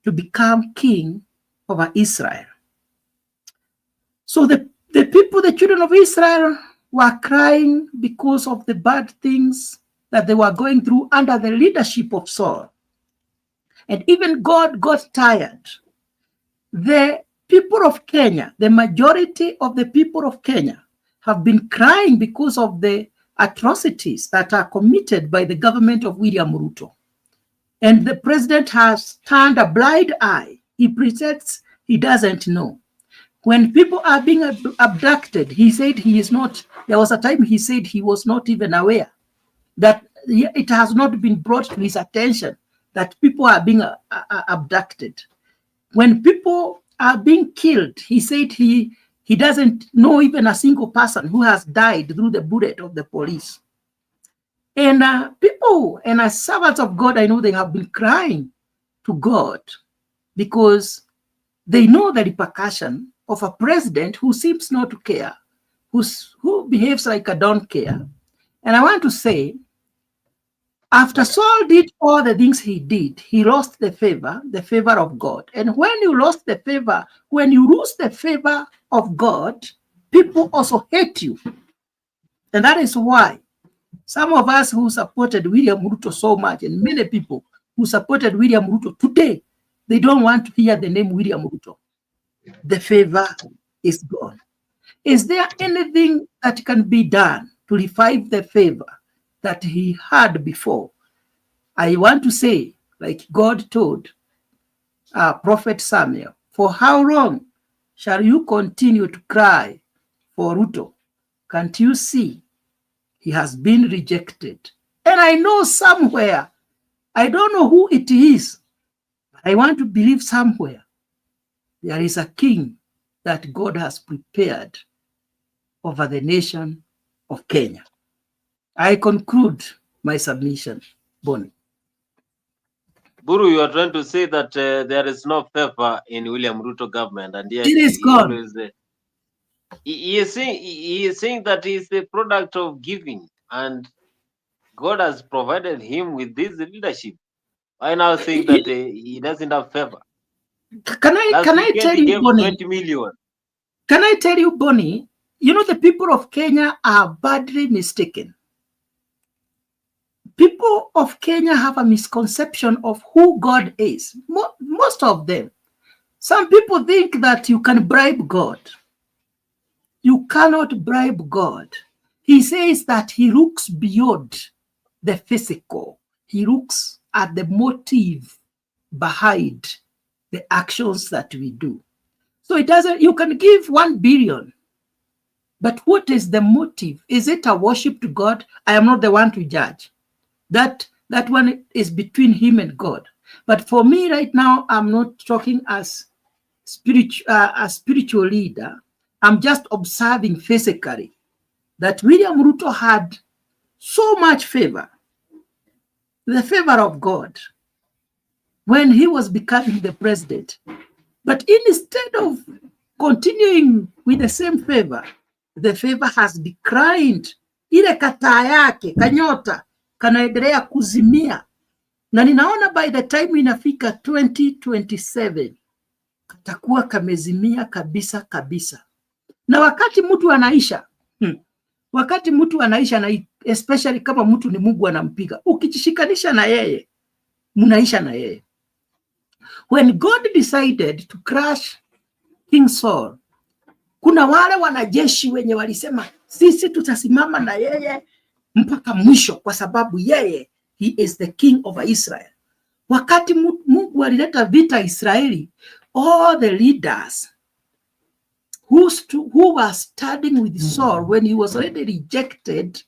to become king over Israel." So the people, the children of Israel, were crying because of the bad things that they were going through under the leadership of Saul. And even God got tired. The people of Kenya, the majority of the people of Kenya, have been crying because of the atrocities that are committed by the government of William Ruto. And the president has turned a blind eye. He pretends he doesn't know. When people are being abducted, he said he is not, there was a time he said he was not even aware that it has not been brought to his attention that people are being abducted. When people are being killed, he said he doesn't know even a single person who has died through the bullet of the police. And people, and as servants of God, I know they have been crying to God because they know the repercussion of a president who seems not to care, who behaves like a don't care. And I want to say, after Saul did all the things he did, he lost the favor of God. And when you lost the favor, when you lose the favor of God, people also hate you. And that is why some of us who supported William Ruto so much, and many people who supported William Ruto today, they don't want to hear the name William Ruto. The favor is gone. Is there anything that can be done to revive the favor that he had before? I want to say, like God told Prophet Samuel, "For how long shall you continue to cry for Ruto? Can't you see he has been rejected?" And I know somewhere, I don't know who it is, but I want to believe somewhere there is a king that God has prepared over the nation of Kenya. I conclude my submission, Bonnie. Buru, you are trying to say that there is no favor in William Ruto government, and yet It is gone. always, he is saying that he is the product of giving, and God has provided him with this leadership. I now think that he doesn't have favor. Can I tell you, Bonnie? 20 million. Can I tell you, Bonnie? You know, the people of Kenya are badly mistaken. People of Kenya have a misconception of who God is. Most of them. Some people think that you can bribe God. You cannot bribe God. He says that he looks beyond the physical. He looks at the motive behind the actions that we do. So it doesn't, you can give 1 billion, but what is the motive? Is it a worship to God? I am not the one to judge. That one is between him and God. But for me right now, I'm not talking as a spiritual leader. I'm just observing physically that William Ruto had so much favor, the favor of God, when he was becoming the president. But instead of continuing with the same favor, the favor has declined. Ile kataa yake, kanyota, kanaendelea kuzimia. Na ninaona by the time inafika 2027, katakuwa kamezimia kabisa kabisa. Na wakati mtu anaisha, wakati mtu anaisha, na especially kama mtu ni Mungu anampiga, ukijishikanisha na yeye, mnaisha na yeye. When God decided to crush King Saul, kuna wale wanajeshi wenye walisema sisi tutasimama na yeye mpaka mwisho, kwa sababu yeye, he is the king of Israel. Wakati Mungu alileta vita Israeli, all the leaders who were standing with Saul when he was already rejected,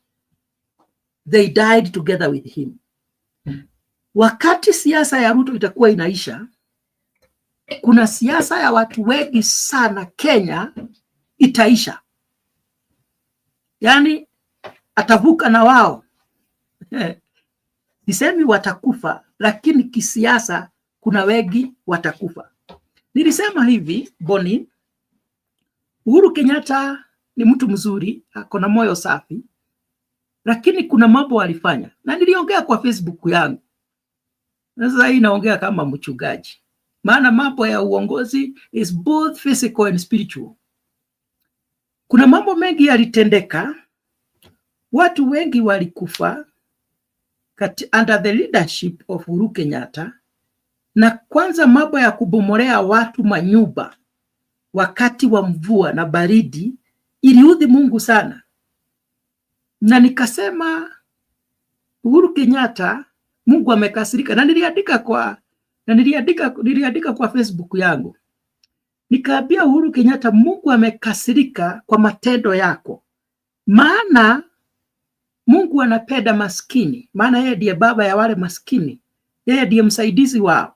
they died together with him. Wakati siasa ya Ruto itakuwa inaisha, kuna siasa ya watu wengi sana Kenya itaisha. Yani atavuka na wao. Nisemi watakufa, lakini kisiasa kuna wengi watakufa. Nilisema hivi, Boni, Uhuru Kenyatta ni mtu mzuri, ako na moyo safi, lakini kuna mambo alifanya. Na niliongea kwa Facebook yangu. Sasa hii naongea kama mchungaji. Maana mambo ya uongozi is both physical and spiritual. Kuna mambo mengi yalitendeka, watu wengi walikufa under the leadership of Uhuru Kenyatta. Na kwanza mambo ya kubomolea watu manyumba wakati wa mvua na baridi iliudhi Mungu sana. Na nikasema Uhuru Kenyatta, Mungu amekasirika. Na niliandika kwa Facebook yangu. Nikaambia Uhuru Kenyatta, Mungu amekasirika kwa matendo yako. Maana Mungu anapenda maskini. Maana yeye ndiye baba ya wale maskini. Yeye ndiye msaidizi wao.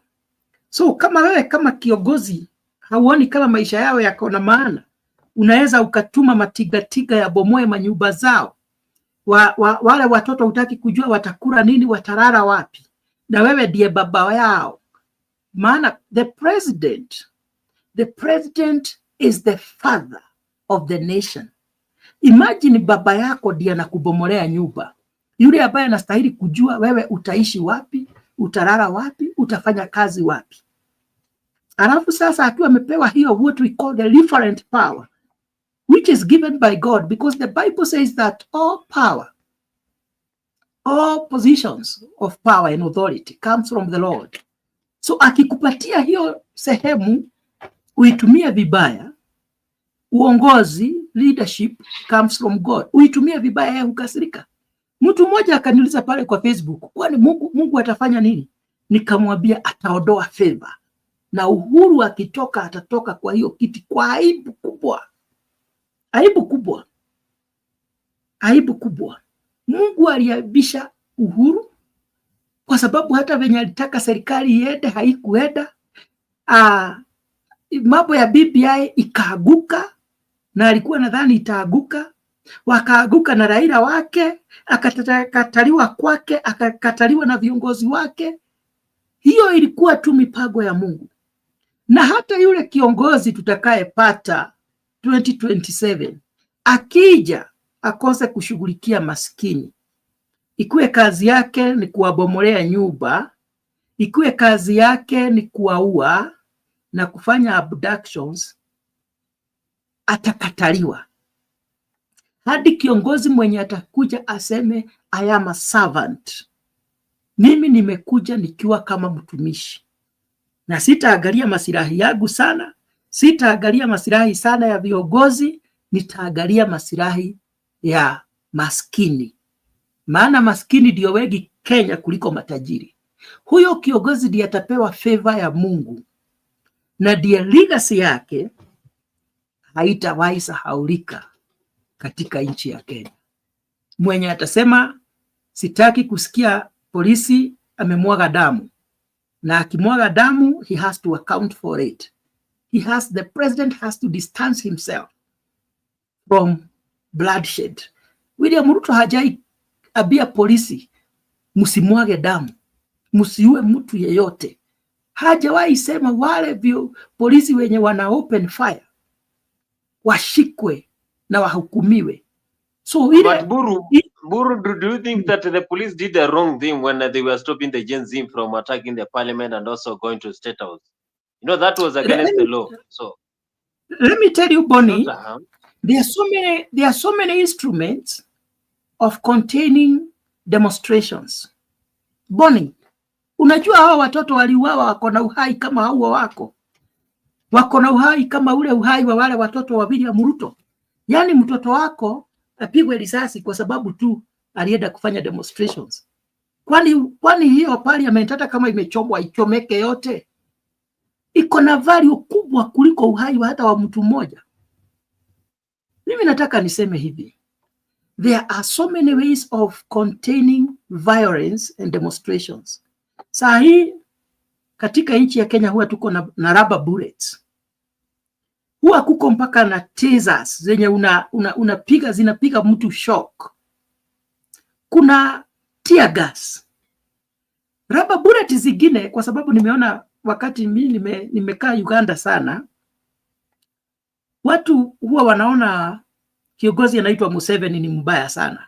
So kama wewe kama kiongozi hauoni kama maisha yao yako na maana, unaweza ukatuma matigatiga ya bomoe manyumba zao. Wale watoto hutaki kujua watakula nini, watarara wapi. Na wewe ndiye baba yao. Maana the president is the father of the nation. Imagine baba yako ndiye anakubomolea nyumba. Yule ambaye anastahili kujua wewe utaishi wapi, utarara wapi, utafanya kazi wapi. Alafu sasa akiwa amepewa hiyo what we call the referent power, which is given by God, because the Bible says that all power, all positions of power and authority comes from the Lord. So akikupatia hiyo sehemu uitumie vibaya, uongozi, leadership comes from God. Uitumie vibaya, yeye hukasirika. Mtu mmoja akaniuliza pale kwa Facebook, kwani Mungu atafanya nini? Nikamwambia ataondoa favor. Na Uhuru akitoka atatoka kwa hiyo kiti kwa aibu kubwa. Aibu kubwa. Aibu kubwa. Mungu aliaibisha Uhuru kwa sababu hata venye alitaka serikali iende haikuenda. Mambo ya BBI ikaaguka, na alikuwa nadhani itaaguka. Wakaaguka na Raila wake, akakataliwa kwake, akakataliwa na viongozi wake. Hiyo ilikuwa tu mipango ya Mungu. Na hata yule kiongozi tutakayepata 2027 akija akose kushughulikia maskini, ikuwe kazi yake ni kuwabomolea nyumba, ikuwe kazi yake ni kuwaua na kufanya abductions, atakataliwa. Hadi kiongozi mwenye atakuja aseme I am a servant. Mimi nimekuja nikiwa kama mtumishi. Na sitaangalia masilahi yangu sana, sitaangalia masilahi sana ya viongozi, nitaangalia masilahi ya maskini. Maana maskini ndio wengi Kenya kuliko matajiri. Huyo kiongozi ndiye atapewa favor ya Mungu. Na ndiye legacy yake haitawahi sahaulika katika nchi ya Kenya. Mwenye atasema sitaki kusikia polisi amemwaga damu, na akimwaga damu he has to account for it. The president has to distance himself from bloodshed. William Ruto hajai abia polisi msimwage damu, msiue mtu yeyote. Hajawahi sema wale polisi wenye wana open fire washikwe na wahukumiwe. So but Buru, do you think that the police did the wrong thing when they were stopping the Gen Z from attacking the parliament and also going to State House? You know, that was against the law. So let me tell you, Bonnie, There are so many instruments of containing demonstrations. Boni, unajua hawa watoto waliuawa wako na uhai kama hao wako. Wako na uhai kama ule uhai wa wale watoto wa William Ruto. Yaani mtoto wako apigwe risasi kwa sababu tu alienda kufanya demonstrations. Kwani hiyo parliament hata kama imechomwa ichomeke yote, iko na value kubwa kuliko uhai wa hata wa mtu mmoja. Mimi nataka niseme hivi. There are so many ways of containing violence and demonstrations. Saa hii katika nchi ya Kenya huwa tuko na rubber bullets. Huwa kuko mpaka na tasers zenye unapiga zinapiga mtu shock. Kuna tear gas. Rubber bullet zingine, kwa sababu nimeona wakati mimi nimekaa Uganda sana, watu huwa wanaona kiongozi anaitwa Museveni ni mbaya sana.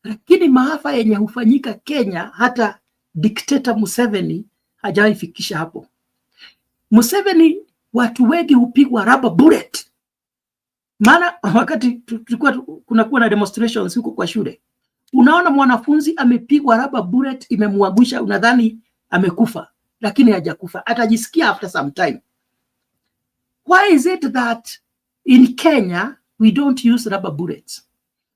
Lakini maafa yenye hufanyika Kenya, hata dictator Museveni hajawahi fikisha hapo. Museveni watu wengi hupigwa rubber bullet. Maana wakati kunakuwa na demonstrations huko kwa shule, unaona mwanafunzi amepigwa rubber bullet imemwagusha, unadhani amekufa, lakini hajakufa, atajisikia after some time. Why is it that in Kenya we don't use rubber bullets?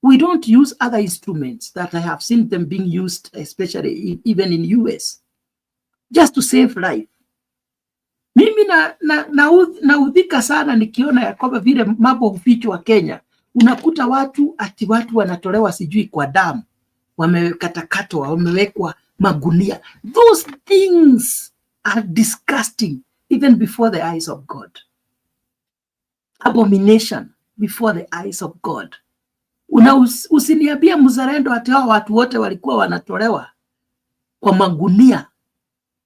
We don't use other instruments that I have seen them being used, especially even in US, just to save life. Mimi naudhika sana nikiona ya kwamba vile mambo hufichwa Kenya. Unakuta watu wanatolewa sijui kwa damu, wamekatakatwa, wamewekwa magunia. Those things are disgusting even before the eyes of God. Abomination before the eyes of God. Usiniambia mzalendo ati hao watu wote walikuwa wanatolewa kwa magunia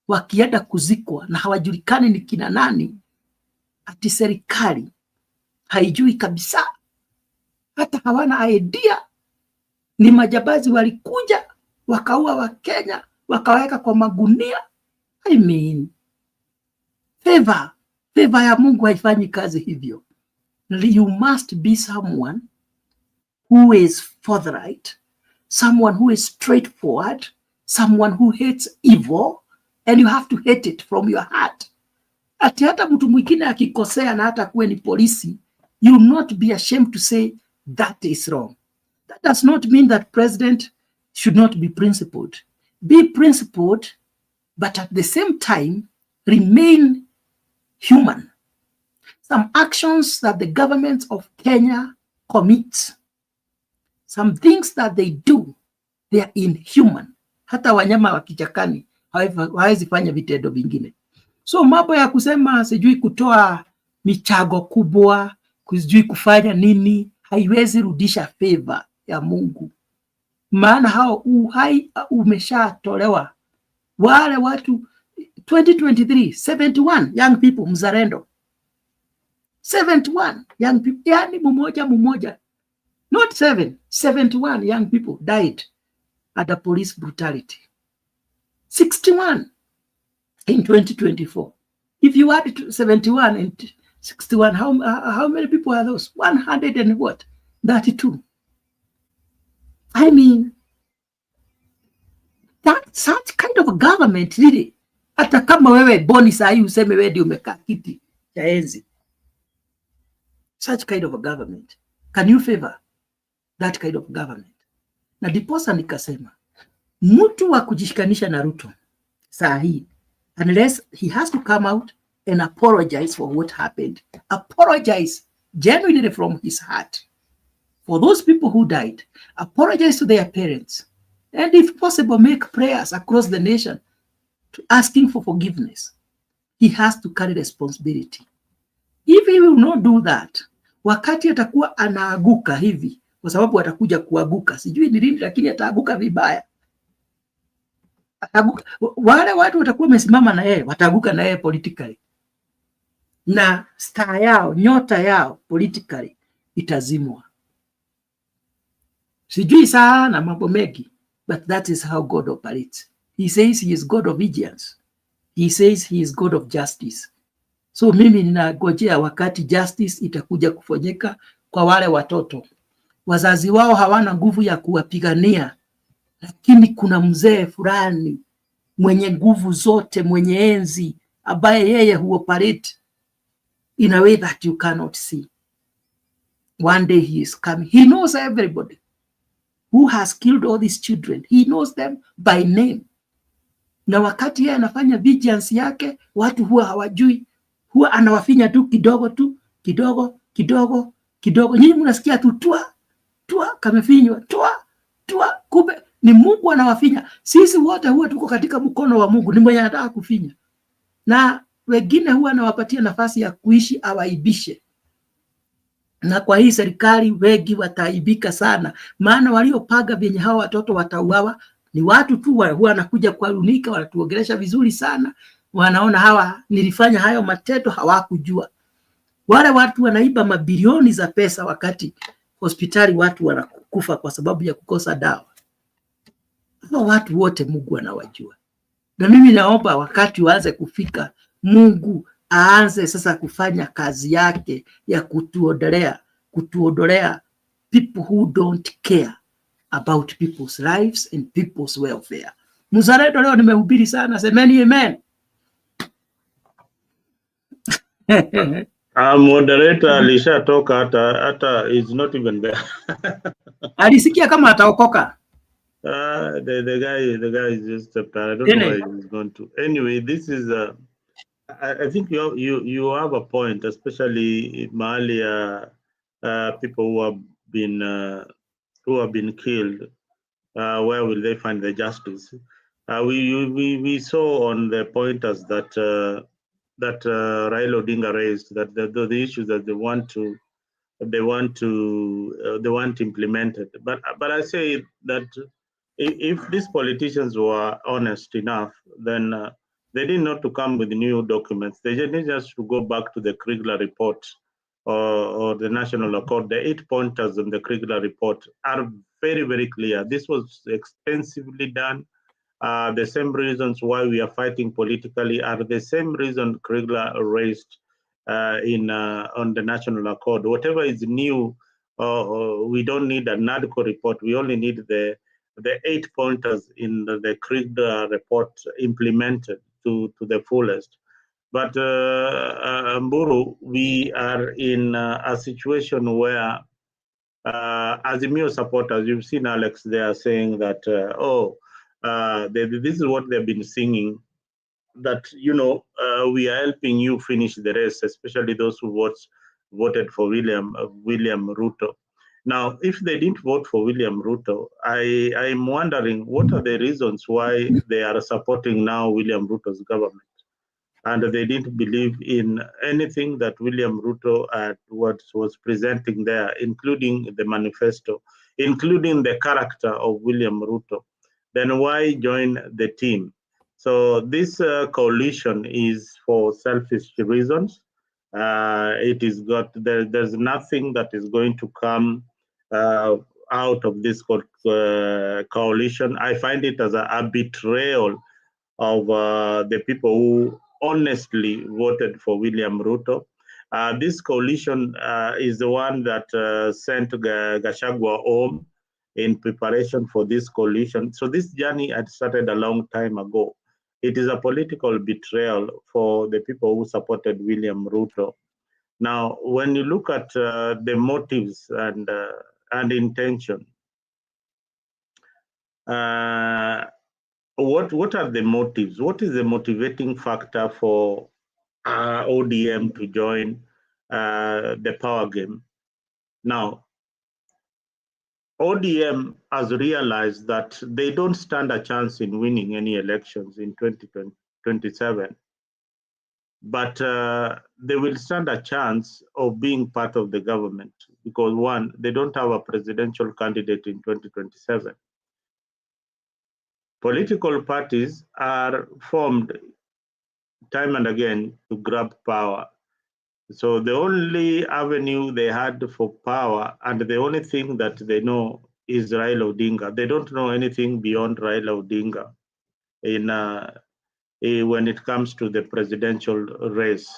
wakienda kuzikwa na hawajulikani ni kina nani, ati serikali haijui kabisa, hata hawana idea. Ni majambazi walikuja wakaua wa Kenya wakaweka kwa magunia. I mean, favor ya Mungu haifanyi kazi hivyo. You must be someone who is forthright, someone who is straightforward, someone who hates evil, and you have to hate it from your heart. Ati hata mtu mwingine akikosea na hata kuwe ni polisi, you will not be ashamed to say that is wrong. That does not mean that president should not be principled. Be principled, but at the same time, remain human. Some actions that the government of Kenya commits, some things that they do, they are inhuman. Hata wanyama wa kichakani hawezi fanya vitendo vingine. So mambo ya kusema sijui kutoa michago kubwa, sijui kufanya nini, haiwezi rudisha favor ya Mungu. Maana hao uhai umeshatolewa. Wale watu 2023 71 young people mzalendo, 71 young people, yani mmoja, not 71 young people died at a police brutality. 61 in 2024. If you add 71 and 61, how many people are those? 100 and what? 32. I mean, that such kind of a government really. Hata kama wewe Boni sahi useme wewe ndio umekaa kiti cha enzi. Such kind of a government. Can you favor that kind of government? Na diposa nikasema, mtu wa kujishikanisha na Ruto sahi, unless he has to come out and apologize for what happened. Apologize genuinely from his heart for those people who died. Apologize to their parents. And if possible, make prayers across the nation to asking for forgiveness. He has to carry responsibility. If he will not do that, wakati atakuwa anaaguka hivi, kwa sababu atakuja kuaguka, sijui ni lini, lakini ataaguka vibaya. Wale watu watakuwa wamesimama na yeye, wataaguka na yeye politically. Na star yao, nyota yao politically itazimwa. Sijui sana mambo mengi, but that is how God operates. He says he is God of vengeance. He says he is God of justice. So mimi ninagojea wakati justice itakuja kufanyika kwa wale watoto. Wazazi wao hawana nguvu ya kuwapigania, lakini kuna mzee fulani mwenye nguvu zote, mwenye enzi, ambaye yeye huoperate in a way that you cannot see. One day he is coming. He knows everybody who has killed all these children. He knows them by name. Na wakati yeye anafanya vigilance yake, watu huwa hawajui, huwa anawafinya tu kidogo kidogo. Nyinyi mnasikia tu tua kamefinywa, tua, kumbe ni Mungu anawafinya. Sisi wote huwa tuko katika mkono wa Mungu, ni mwenye anataka kufinya. Na wengine huwa anawapatia nafasi ya kuishi, awaibishe. Na kwa hii serikali wengi wataibika sana, maana waliopanga vyenye hawa watoto watauawa ni watu tu huwa wanakuja kwa runika, wanatuongelesha vizuri sana, wanaona hawa nilifanya hayo matendo, hawakujua. Wale watu wanaiba mabilioni za pesa, wakati hospitali watu wanakufa kwa sababu ya kukosa dawa. Hawa watu wote Mungu anawajua. Na mimi naomba wakati waanze kufika, Mungu aanze sasa kufanya kazi yake ya kutuondolea people who don't care about people's lives and people's welfare. Mzalendo leo nimehubiri sana, semeni amen. Moderator alishatoka, hata is not even there. Alisikia kama ataokoka. The guy is just I don't know where he's going to. Anyway, this is I think you have a point, especially Mali people who have been killed. Where will they find the justice? We saw on the pointers that Raila Odinga raised, that the issues that they want implemented. But I say that if these politicians were honest enough, then they didn't need to come with new documents. They just to go back to the Kriegler report or the National Accord. The 8 pointers in the Kriegler report are very, very clear. This was extensively done. The same reasons why we are fighting politically are the same reason Kriegler raised on the National Accord. Whatever is new, we don't need a NADCO report. We only need the 8 pointers in the Kriegler report implemented to the fullest. But Mburu, we are in a situation where, as MOU supporters, you've seen Alex there saying that, this is what they've been singing, that, we are helping you finish the race, especially those who voted for William Ruto. Now, if they didn't vote for William Ruto, I'm wondering what are the reasons why they are supporting now William Ruto's government. And they didn't believe in anything that William Ruto was presenting there, including the manifesto, including the character of William Ruto. Then why join the team? So this coalition is for selfish reasons. There's nothing that is going to come out of this coalition. I find it as a betrayal of the people who honestly voted for William Ruto. This coalition is the one that sent Gachagua home in preparation for this coalition. So this journey had started a long time ago. It is a political betrayal for the people who supported William Ruto. Now, when you look at the motives and intention, what are the motives? What is the motivating factor for ODM to join the power game? Now, ODM has realized that they don't stand a chance in winning any elections in 2027, but they will stand a chance of being part of the government because, one, they don't have a presidential candidate in 2027. Political parties are formed time and again to grab power. So the only avenue they had for power and the only thing that they know is Raila Odinga. They don't know anything beyond Raila Odinga when it comes to the presidential race.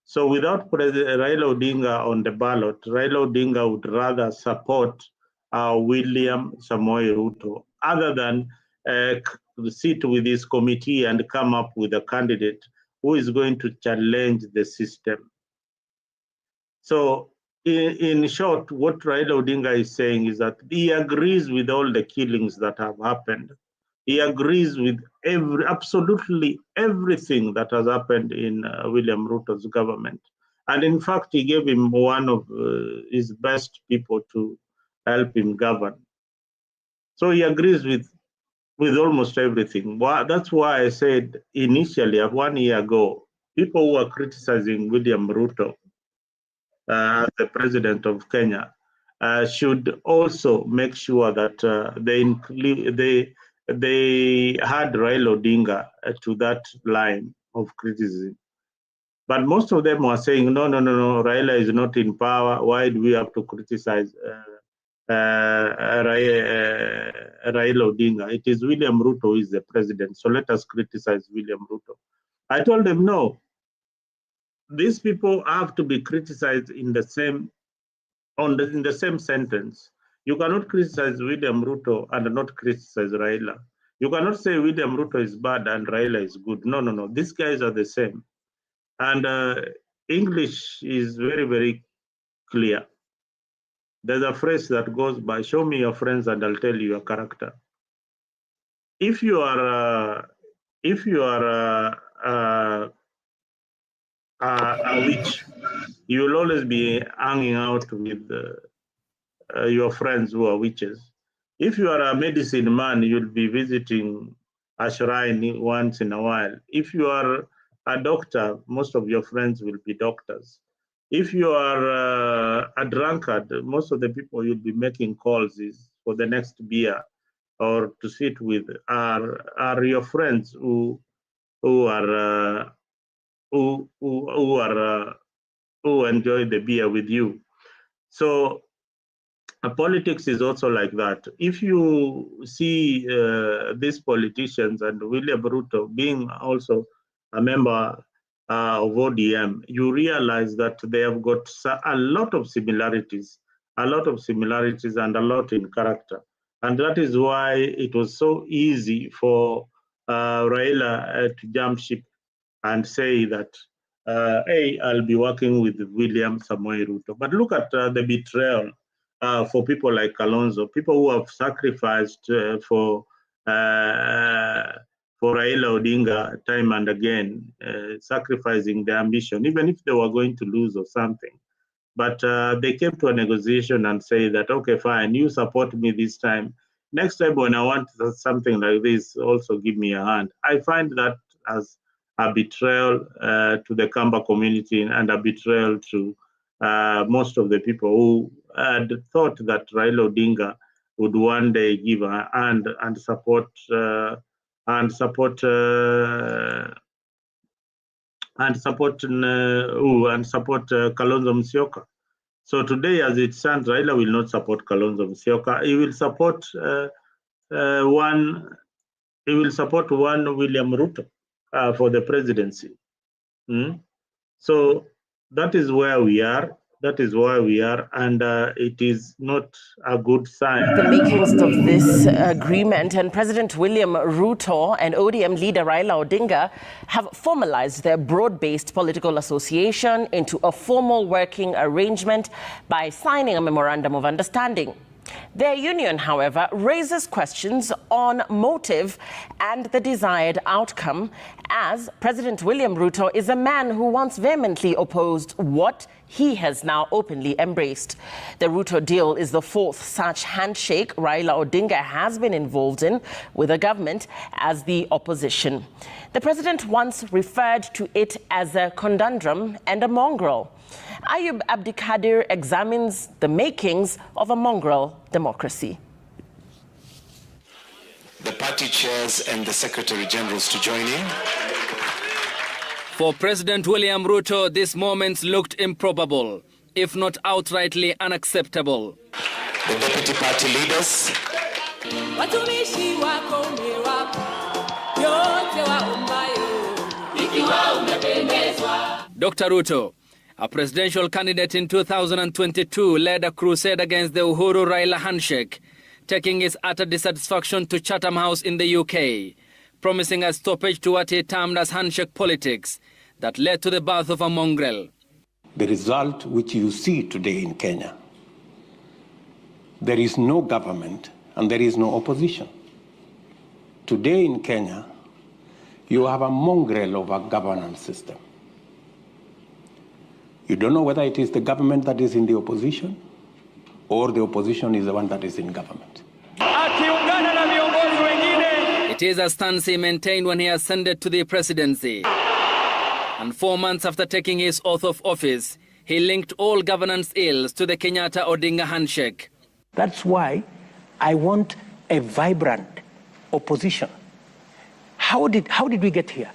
So without Raila Odinga on the ballot, Raila Odinga would rather support William Samoei Ruto, other than sit with his committee and come up with a candidate who is going to challenge the system. So in short, what Raila Odinga is saying is that he agrees with all the killings that have happened. He agrees with absolutely everything that has happened in William Ruto's government. And in fact, he gave him one of his best people to help him govern. So he agrees with almost everything. Well, that's why I said initially, 1 year ago, people who are criticizing William Ruto as the president of Kenya should also make sure that they had Raila Odinga to that line of criticism. But most of them were saying, no, Raila is not in power. Why do we have to criticize Raila Odinga? It is William Ruto who is the president, so let us criticize William Ruto. I told them, no, these people have to be criticized in the same sentence. You cannot criticize William Ruto and not criticize Raila. You cannot say William Ruto is bad and Raila is good. No. These guys are the same. And English is very, very clear. There's a phrase that goes by, show me your friends and I'll tell you your character. If you are a witch, you will always be hanging out with your friends who are witches. If you are a medicine man, you'll be visiting a shrine once in a while. If you are a doctor, most of your friends will be doctors. If you are a drunkard, most of the people you'll be making calls is for the next beer or to sit with are your friends who enjoy the beer with you. So politics is also like that. If you see these politicians and William Ruto being also a member of ODM, you realize that they have got a lot of similarities and a lot in character. And that is why it was so easy for Raila to jump ship and say that, hey, I'll be working with William Samoei Ruto. But look at the betrayal for people like Kalonzo, people who have sacrificed for Raila Odinga time and again, sacrificing their ambition, even if they were going to lose or something. But they came to a negotiation and say that, okay, fine, you support me this time. Next time when I want something like this, also give me a hand. I find that as a betrayal to the Kamba community and a betrayal to most of the people who had thought that Raila Odinga would one day give a hand and support Kalonzo Musyoka. So today, as it stands, Raila will not support Kalonzo Musyoka. He will support one William Ruto for the presidency. So that is where we are. And it is not a good sign. The makings of this agreement, and President William Ruto and ODM leader Raila Odinga have formalized their broad-based political association into a formal working arrangement by signing a memorandum of understanding. Their union, however, raises questions on motive and the desired outcome, as President William Ruto is a man who once vehemently opposed what he has now openly embraced. The Ruto deal is the fourth such handshake Raila Odinga has been involved in with the government as the opposition. The president once referred to it as a conundrum and a mongrel. Ayub Abdikadir examines the makings of a mongrel democracy. The party chairs and the secretary generals to join in. For President William Ruto, these moments looked improbable, if not outrightly unacceptable. The deputy party leaders. Dr. Ruto, A presidential candidate in 2022 led a crusade against the Uhuru-Raila handshake, taking his utter dissatisfaction to Chatham House in the UK, promising a stoppage to what he termed as handshake politics that led to the birth of a mongrel. The result which you see today in Kenya, there is no government and there is no opposition. Today in Kenya, you have a mongrel of a governance system. You don't know whether it is the government that is in the opposition or the opposition is the one that is in government. It is a stance he maintained when he ascended to the presidency. And 4 months after taking his oath of office, he linked all governance ills to the Kenyatta-Odinga handshake. That's why I want a vibrant opposition. How did we get here?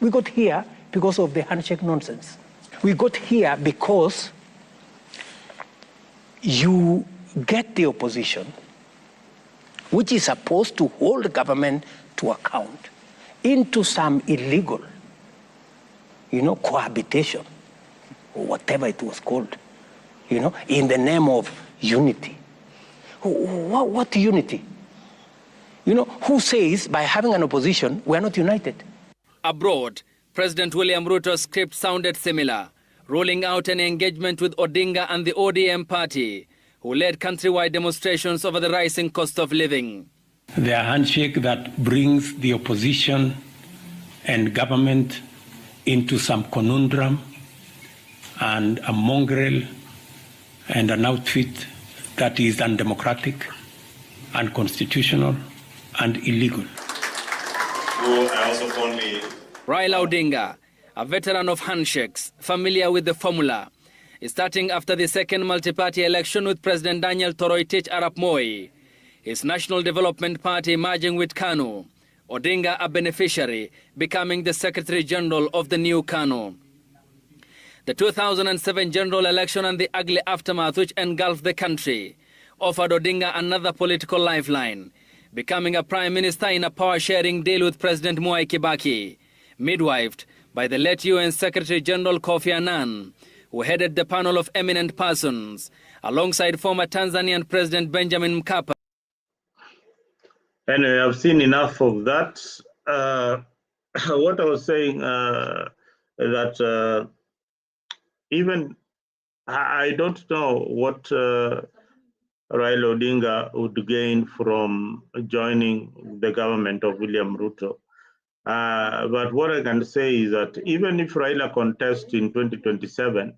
We got here because of the handshake nonsense. We got here because you get the opposition, which is supposed to hold the government to account, into some illegal, cohabitation, or whatever it was called, in the name of unity. What unity? Who says by having an opposition, we're not united? Abroad, President William Ruto's script sounded similar, rolling out an engagement with Odinga and the ODM party, who led countrywide demonstrations over the rising cost of living. The handshake that brings the opposition and government into some conundrum and a mongrel and an outfit that is undemocratic, unconstitutional, and illegal. Raila Odinga, a veteran of handshakes, familiar with the formula, is starting after the second multi-party election with President Daniel Toroitich Arap Moi, his National Development Party merging with KANU, Odinga a beneficiary, becoming the Secretary General of the new KANU. The 2007 general election and the ugly aftermath which engulfed the country offered Odinga another political lifeline, becoming a Prime Minister in a power-sharing deal with President Mwai Kibaki, midwifed by the late UN Secretary General Kofi Annan, who headed the panel of eminent persons, alongside former Tanzanian President Benjamin Mkapa. Anyway, I've seen enough of that. What I was saying, that even I don't know what Raila Odinga would gain from joining the government of William Ruto. But what I can say is that even if Raila contests in 2027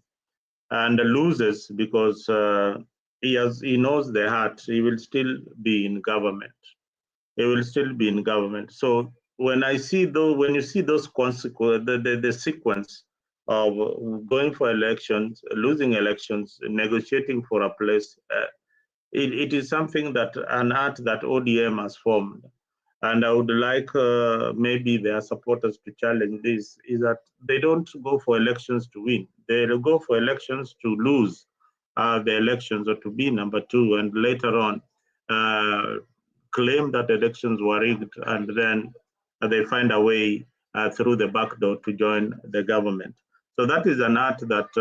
and loses because he knows the heart, he will still be in government. He will still be in government. So when you see those consequences, the sequence of going for elections, losing elections, negotiating for a place, it is something that an art that ODM has formed. And I would like maybe their supporters to challenge this, is that they don't go for elections to win. They go for elections to lose the elections or to be number two, and later on claim that elections were rigged, and then they find a way through the back door to join the government. So that is an art that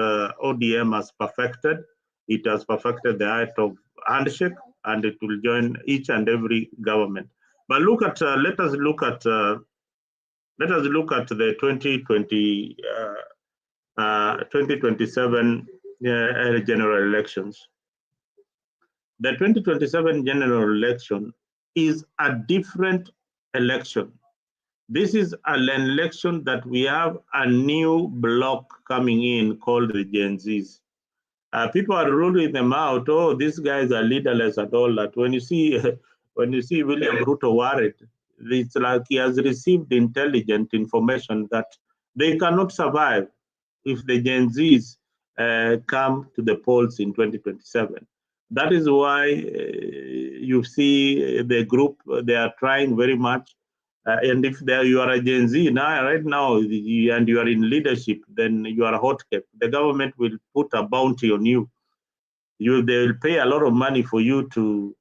ODM has perfected. It has perfected the art of handshake, and it will join each and every government. But look at let us look at the 2027 general elections. The 2027 general election is a different election. This is an election that we have a new bloc coming in called the Gen Zs. People are ruling them out. Oh, these guys are leaderless at all. That when you see William Ruto worried, it's like he has received intelligent information that they cannot survive if the Gen Zs come to the polls in 2027. That is why you see the group, they are trying very much. And if you are a Gen Z right now, and you are in leadership, then you are hot kept. The government will put a bounty on you. They will pay a lot of money for you to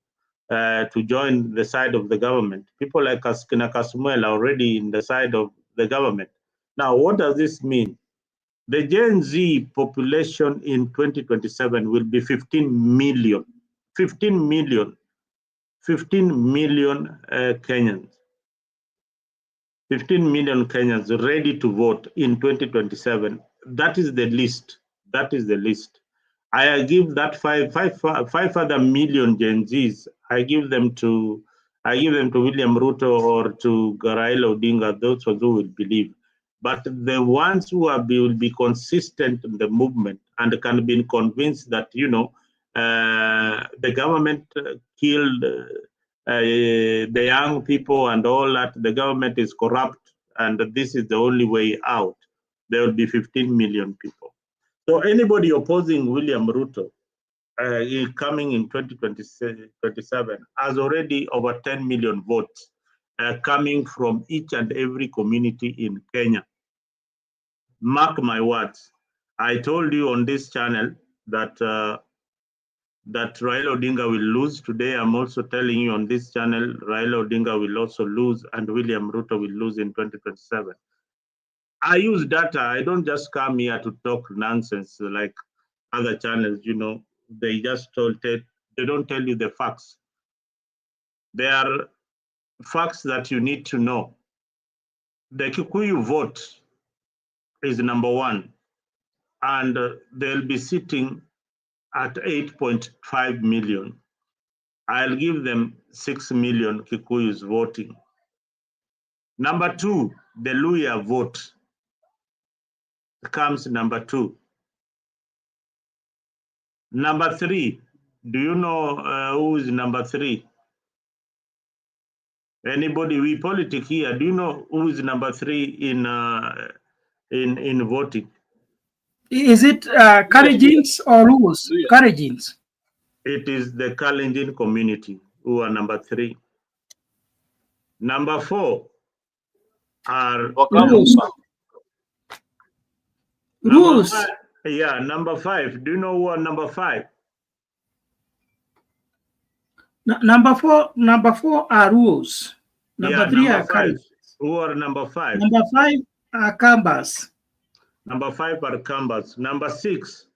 join the side of the government. People like Kina Kasmuel are already in the side of the government. Now, what does this mean? The Gen Z population in 2027 will be 15 million. 15 million. 15 million Kenyans. 15 million Kenyans ready to vote in 2027. That is the list. That is the list. I give that five other million Gen Zs. I give them to William Ruto or to Raila Odinga. Those who will believe. But the ones who will be consistent in the movement and can be convinced that the government killed the young people and all that, the government is corrupt, and this is the only way out. There will be 15 million people. So anybody opposing William Ruto coming in 2027 has already over 10 million votes coming from each and every community in Kenya. Mark my words. I told you on this channel that that Raila Odinga will lose. Today, I'm also telling you on this channel, Raila Odinga will also lose and William Ruto will lose in 2027. I use data. I don't just come here to talk nonsense like other channels, they just they don't tell you the facts. There are facts that you need to know. The Kikuyu vote is number one, and they'll be sitting at 8.5 million. I'll give them 6 million Kikuyus voting. Number two, the Luhya vote comes number two. Number three, do you know who is number three? Anybody, we politic here, do you know who is number three in voting? Is it Kalenjins or who's? Kalenjins. It is the Kalenjin community who are number three. Number four are Rules. Number five. Do you know who are number five? Number four are rules. Number three are five. Who are number five? Number five are Kambas. Number five are Kambas. Number six.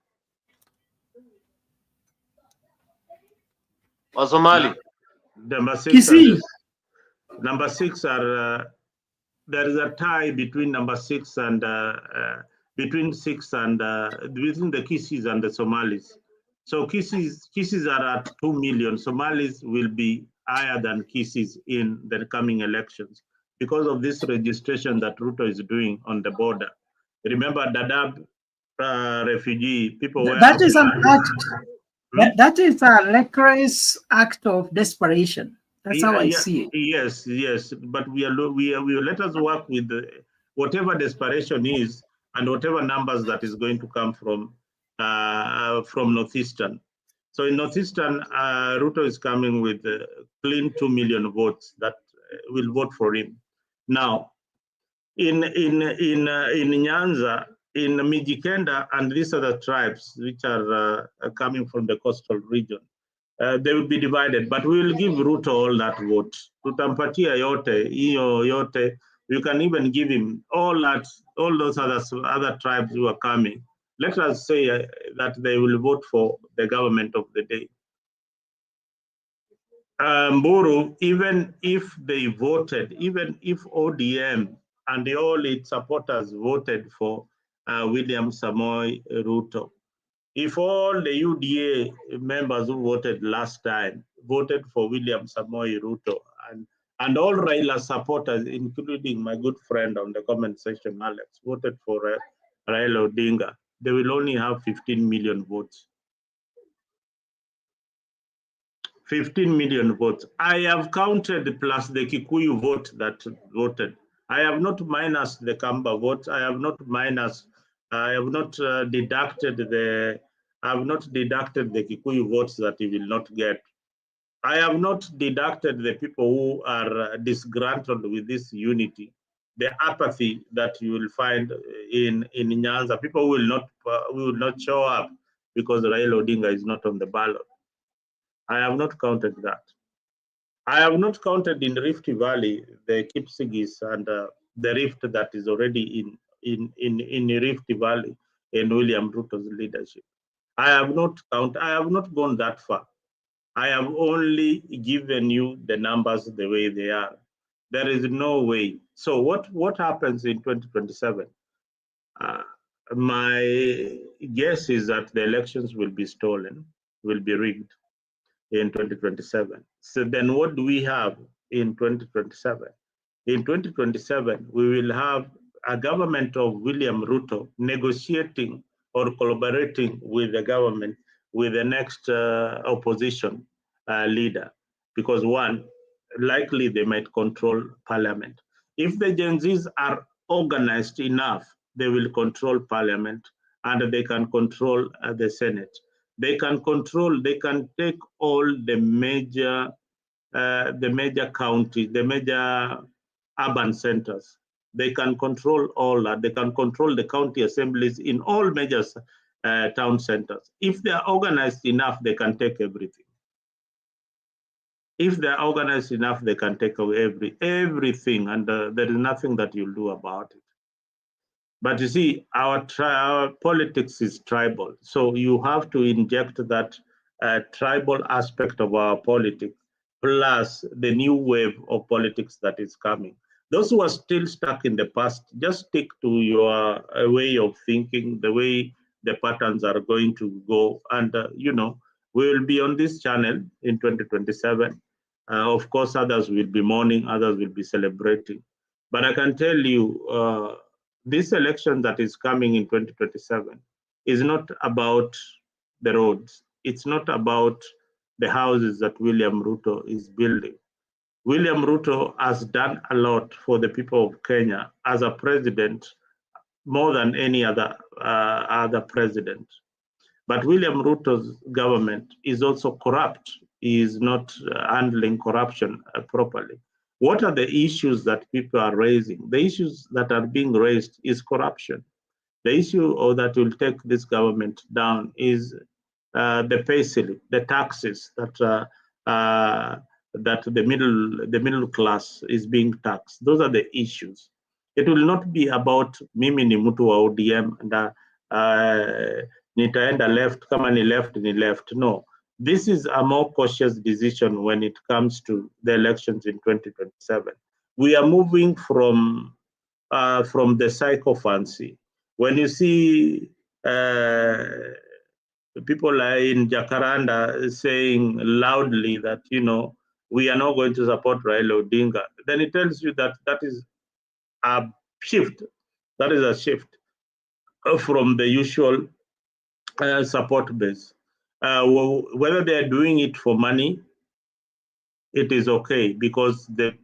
Somali. Number six. Number six are. There is a tie between number six and between the Kisis and the Somalis. So Kisis are at 2 million. Somalis will be higher than Kisis in the coming elections because of this registration that Ruto is doing on the border. Remember Dadaab refugee people. That is an act. That is a reckless act of desperation. That's how I see it. Yes, but we let us work with whatever desperation is and whatever numbers that is going to come from Northeastern. So in Northeastern, Ruto is coming with clean 2 million votes that will vote for him. Now, in Nyanza, in Mijikenda, and these other tribes which are coming from the coastal region, they will be divided, but we will give Ruto all that vote. Tutampatia yote, iyo yote. You can even give him all those other tribes who are coming. Let us say that they will vote for the government of the day. Mburu, even if they voted, even if ODM and all its supporters voted for William Samoei Ruto, if all the UDA members who voted last time voted for William Samoei Ruto and all Raila supporters, including my good friend on the comment section, Alex, voted for Raila Odinga, they will only have 15 million votes. 15 million votes. I have counted plus the Kikuyu vote that voted. I have not minus the Kamba votes. I have not deducted the Kikuyu votes that he will not get. I have not deducted the people who are disgruntled with this unity, the apathy that you will find in Nyanza. People will not show up because Raila Odinga is not on the ballot. I have not counted that. I have not counted in Rift Valley the Kipsigis and the rift that is already in Rift Valley in William Ruto's leadership. I have not gone that far. I have only given you the numbers the way they are. There is no way. So what happens in 2027? My guess is that the elections will be stolen, will be rigged in 2027. So then what do we have in 2027? In 2027, we will have a government of William Ruto negotiating or collaborating with the government, with the next opposition leader. Because one, likely they might control parliament. If the Gen Zs are organized enough, they will control parliament and they can control the Senate. They can take all the major counties, the major urban centers. They can control all that. They can control the county assemblies in all major town centers. If they are organized enough, they can take everything. If they are organized enough, they can take away everything, and there is nothing that you'll do about it. But you see, our politics is tribal, so you have to inject that tribal aspect of our politics, plus the new wave of politics that is coming. Those who are still stuck in the past, just stick to your way of thinking, the way the patterns are going to go, and we will be on this channel in 2027. Of course, others will be mourning, others will be celebrating. But I can tell you, this election that is coming in 2027 is not about the roads. It's not about the houses that William Ruto is building. William Ruto has done a lot for the people of Kenya as a president, more than any other president. But William Ruto's government is also corrupt. He is not handling corruption properly. What are the issues that people are raising? The issues that are being raised is corruption. The issue that will take this government down is the pay slip, the taxes that the middle class is being taxed. Those are the issues. It will not be about mimi ni mtu wa ODM na nitaenda left kama ni left. No, this is a more cautious decision when it comes to the elections in 2027. We are moving from the sycophancy. When you see people in Jacaranda saying loudly that, we are not going to support Raila Odinga, then it tells you that that is a shift. That is a shift from the usual support base. Whether they are doing it for money, it is okay, because the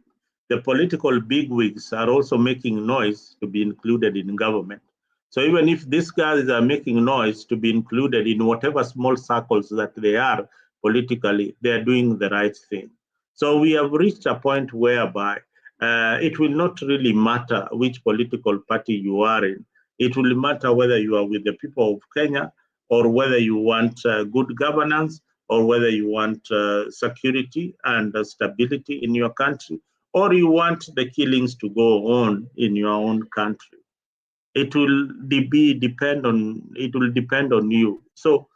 political bigwigs are also making noise to be included in government. So even if these guys are making noise to be included in whatever small circles that they are politically, they are doing the right thing. So we have reached a point whereby it will not really matter which political party you are in. It will matter whether you are with the people of Kenya, or whether you want good governance, or whether you want security and stability in your country, or you want the killings to go on in your own country. It will depend on you. So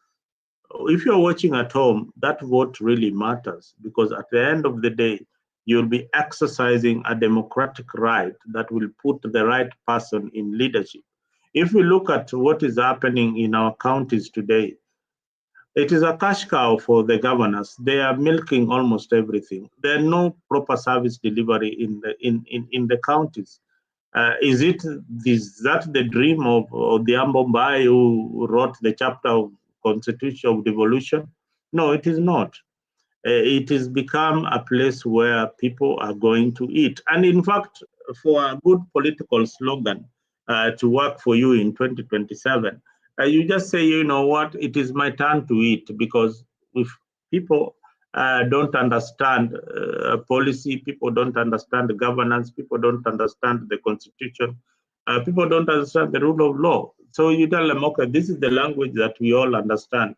if you're watching at home, that vote really matters, because at the end of the day, you'll be exercising a democratic right that will put the right person in leadership. If we look at what is happening in our counties today, it is a cash cow for the governors. They are milking almost everything. There are no proper service delivery in the counties. Is that the dream of the Ambombai who wrote the chapter of Constitution of Devolution? No, it is not. It has become a place where people are going to eat. And in fact, for a good political slogan to work for you in 2027, you just say, you know what, it is my turn to eat. Because if people don't understand policy, people don't understand governance, people don't understand the constitution, people don't understand the rule of law. So you tell them, okay, this is the language that we all understand.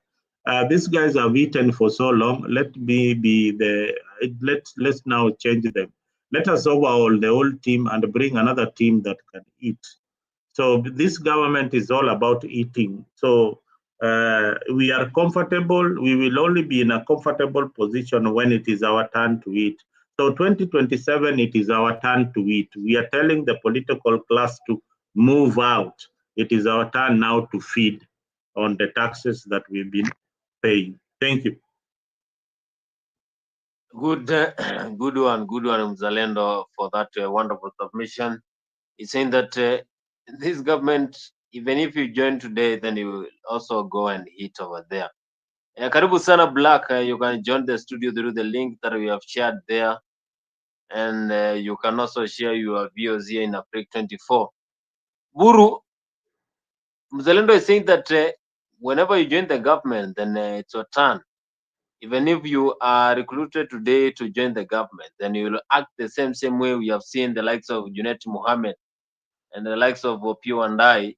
These guys have eaten for so long. Let's now change them. Let us overhaul the whole team and bring another team that can eat. So this government is all about eating. So we are comfortable. We will only be in a comfortable position when it is our turn to eat. So 2027, it is our turn to eat. We are telling the political class to move out. It is our turn now to feed on the taxes that we've been paying. Thank you. Good, good one, Mzalendo, for that wonderful submission. He's saying that this government, even if you join today, then you will also go and eat over there. Karibu sana Black, you can join the studio through the link that we have shared there, and you can also share your views here in Africa 24. Buru, Mzalendo is saying that whenever you join the government, then it's your turn. Even if you are recruited today to join the government, then you will act the same way we have seen the likes of Junet Mohammed and the likes of Opio and I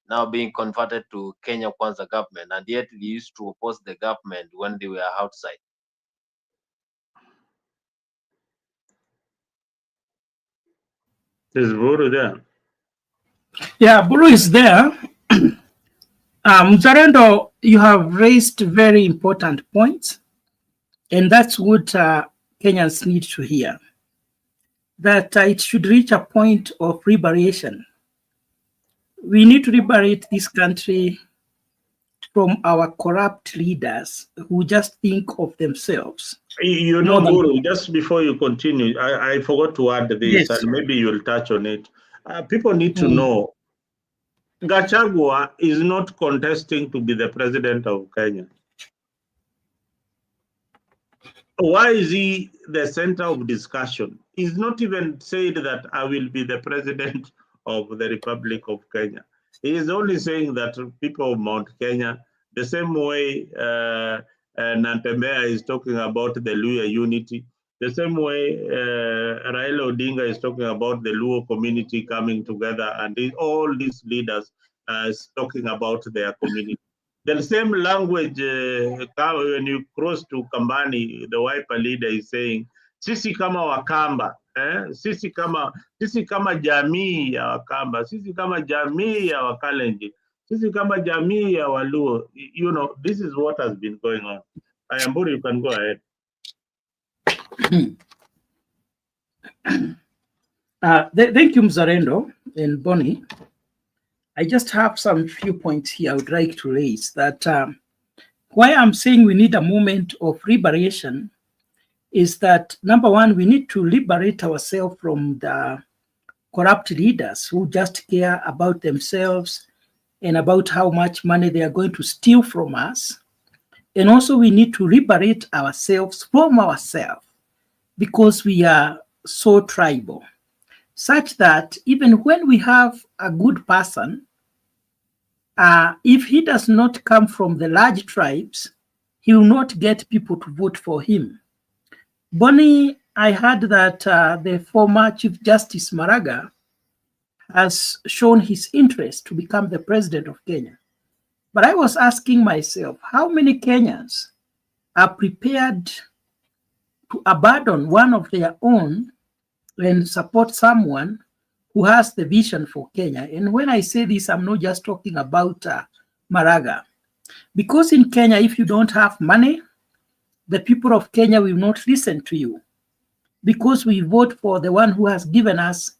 now being converted to Kenya Kwanza government, and yet they used to oppose the government when they were outside. Is Buru there? Yeah, Buru is there. Zarendo, you have raised very important points, and that's what Kenyans need to hear. That it should reach a point of liberation. We need to liberate this country from our corrupt leaders who just think of themselves. You know, Buru, just before you continue, I forgot to add this, Yes. and maybe you'll touch on it. People need to know Gachagua is not contesting to be the president of Kenya. Why is he the center of discussion? He's not even said that I will be the president of the Republic of Kenya. He is only saying that people of Mount Kenya, the same way Nantembeya is talking about the Luo unity, the same way Raila Odinga is talking about the Luo community coming together, and all these leaders is talking about their community. The same language, when you cross to Kambani, the Wiper leader is saying, sisi kama Wakamba, sisi kama jamii ya Wakamba, sisi kama jamii ya Wakalenjin, sisi kama jamii ya Waluo. You know, this is what has been going on. Ayamburu, you can go ahead. Thank you, Mzalendo and Bonnie. I just have some few points here I would like to raise. That why I'm saying we need a moment of liberation is that, number one, we need to liberate ourselves from the corrupt leaders who just care about themselves and about how much money they are going to steal from us. And also we need to liberate ourselves from ourselves because we are so tribal, such that even when we have a good person, if he does not come from the large tribes, he will not get people to vote for him. Bonnie, I heard that the former Chief Justice Maraga has shown his interest to become the president of Kenya. But I was asking myself, how many Kenyans are prepared to abandon one of their own and support someone who has the vision for Kenya? And when I say this, I'm not just talking about Maraga. Because in Kenya, if you don't have money, the people of Kenya will not listen to you because we vote for the one who has given us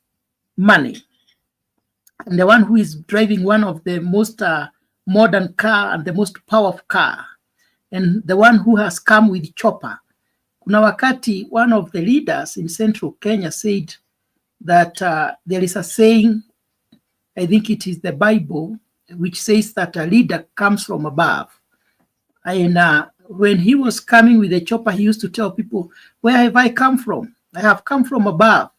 money and the one who is driving one of the most modern car and the most powerful car, and the one who has come with chopper. Kuna wakati, one of the leaders in central Kenya said that there is a saying, I think it is the Bible, which says that a leader comes from above. And when he was coming with a chopper, he used to tell people, where have I come from? I have come from above,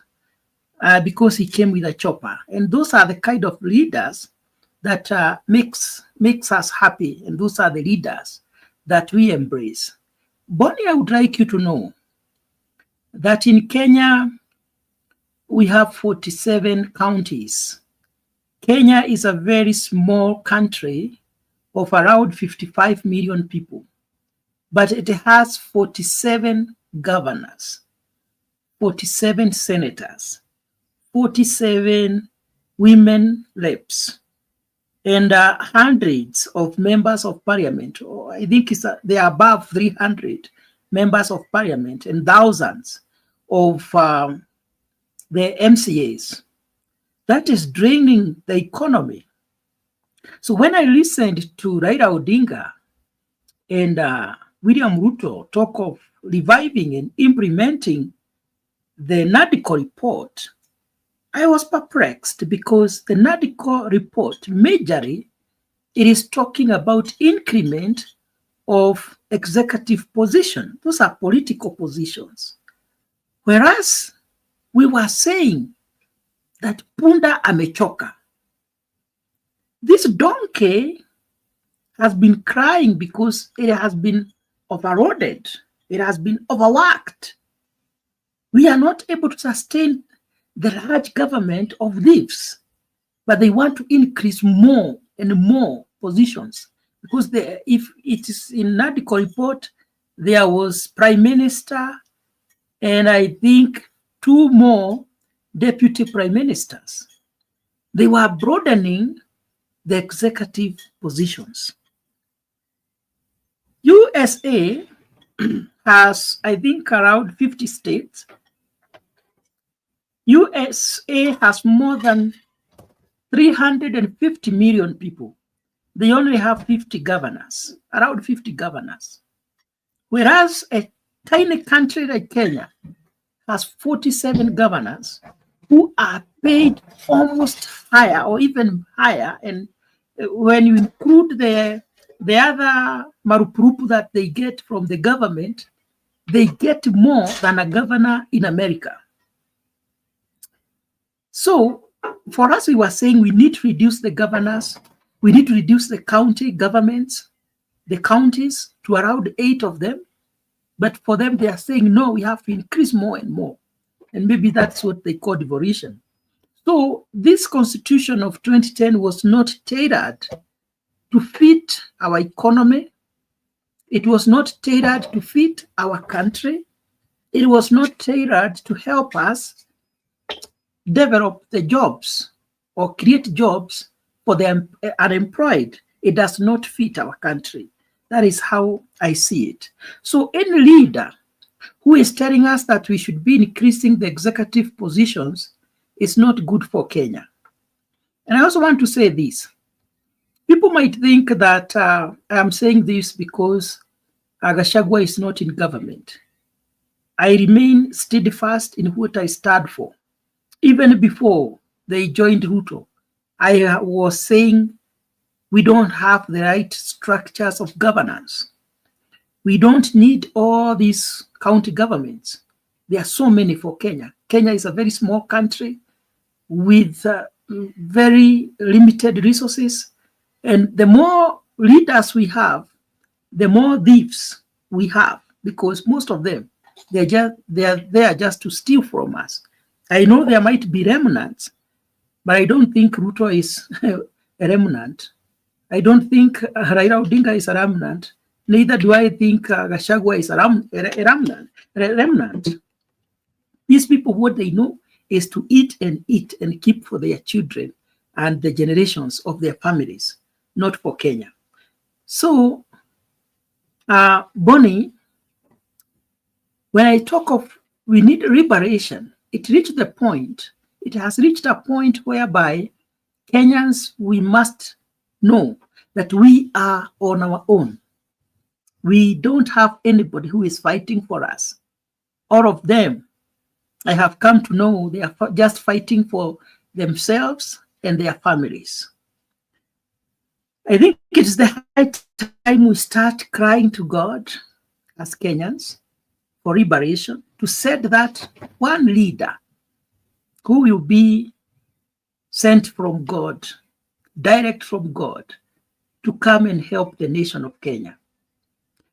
because he came with a chopper. And those are the kind of leaders that makes us happy. And those are the leaders that we embrace. Bonnie, I would like you to know that in Kenya, we have 47 counties. Kenya is a very small country of around 55 million people, but it has 47 governors, 47 senators, 47 women reps, and hundreds of members of parliament. I think they are above 300 members of parliament and thousands of the MCAs. That is draining the economy. So when I listened to Raila Odinga and William Ruto talk of reviving and implementing the NADCO report, I was perplexed, because the NADCO report, majorly, it is talking about increment of executive position. Those are political positions. Whereas we were saying that Punda amechoka. This donkey has been crying because it has been overloaded. It has been overworked. We are not able to sustain the large government of thieves, but they want to increase more and more positions, because if it is in NADCO report, there was Prime Minister and I think 2 more deputy prime ministers. They were broadening the executive positions. USA has, I think, around 50 states. USA has more than 350 million people. They only have 50 governors, around 50 governors. Whereas a tiny country like Kenya has 47 governors who are paid almost higher or even higher. And when you include the other marupurupu that they get from the government, they get more than a governor in America. So for us, we were saying we need to reduce the governors, we need to reduce the county governments, the counties, to around 8 of them. But for them, they are saying, no, we have to increase more and more. And maybe that's what they call devolution. So this constitution of 2010 was not tailored to fit our economy. It was not tailored to fit our country. It was not tailored to help us develop the jobs or create jobs for the unemployed. It does not fit our country. That is how I see it. So any leader who is telling us that we should be increasing the executive positions is not good for Kenya. And I also want to say this. People might think that I'm saying this because Gachagua is not in government. I remain steadfast in what I stand for. Even before they joined Ruto, I was saying we don't have the right structures of governance. We don't need all these county governments. There are so many for Kenya. Kenya is a very small country with very limited resources. And the more leaders we have, the more thieves we have, because most of them, they are there just to steal from us. I know there might be remnants, but I don't think Ruto is a remnant. I don't think Raila Odinga is a remnant. Neither do I think Gachagua is a remnant. These people, what they know is to eat and keep for their children and the generations of their families, not for Kenya. So, Bonnie, when I talk of we need liberation, it has reached a point whereby Kenyans, we must know that we are on our own. We don't have anybody who is fighting for us. All of them, I have come to know, they are just fighting for themselves and their families. I think it's the high time we start crying to God as Kenyans for liberation, to set that one leader who will be sent from God, direct from God, to come and help the nation of Kenya.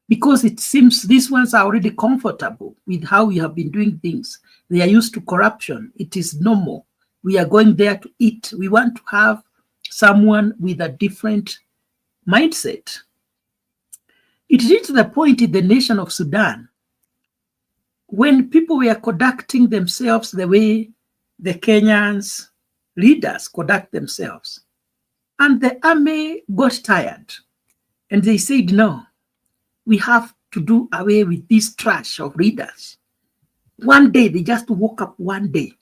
Because it seems these ones are already comfortable with how we have been doing things. They are used to corruption. It is normal. We are going there to eat. We want to have someone with a different mindset. It reached the point in the nation of Sudan when people were conducting themselves the way the Kenyans leaders conduct themselves. And the army got tired and they said, no, we have to do away with this trash of leaders. One day, they just woke up one day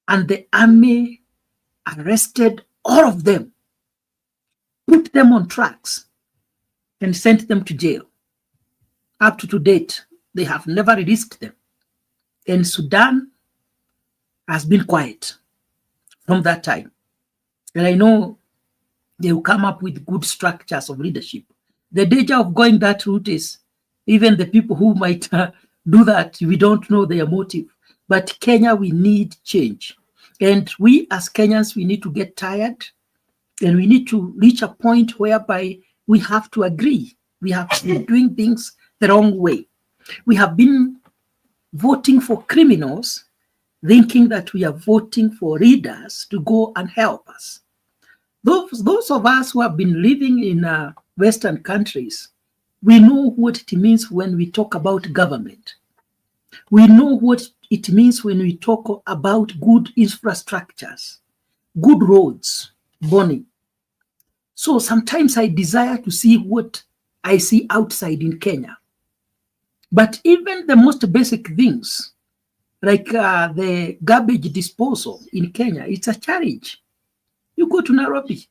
and the army arrested all of them, put them on tracks and sent them to jail. Up to date, they have never released them. And Sudan has been quiet from that time. And I know they will come up with good structures of leadership. The danger of going that route is even the people who might do that, we don't know their motive. But Kenya, we need change. And we as Kenyans, we need to get tired and we need to reach a point whereby we have to agree. We have been doing things the wrong way. We have been voting for criminals, thinking that we are voting for leaders to go and help us. Those of us who have been living in Western countries, we know what it means when we talk about government. We know what it means when we talk about good infrastructures, good roads, burning. So sometimes I desire to see what I see outside in Kenya. But even the most basic things, like the garbage disposal in Kenya, it's a challenge. You go to Nairobi,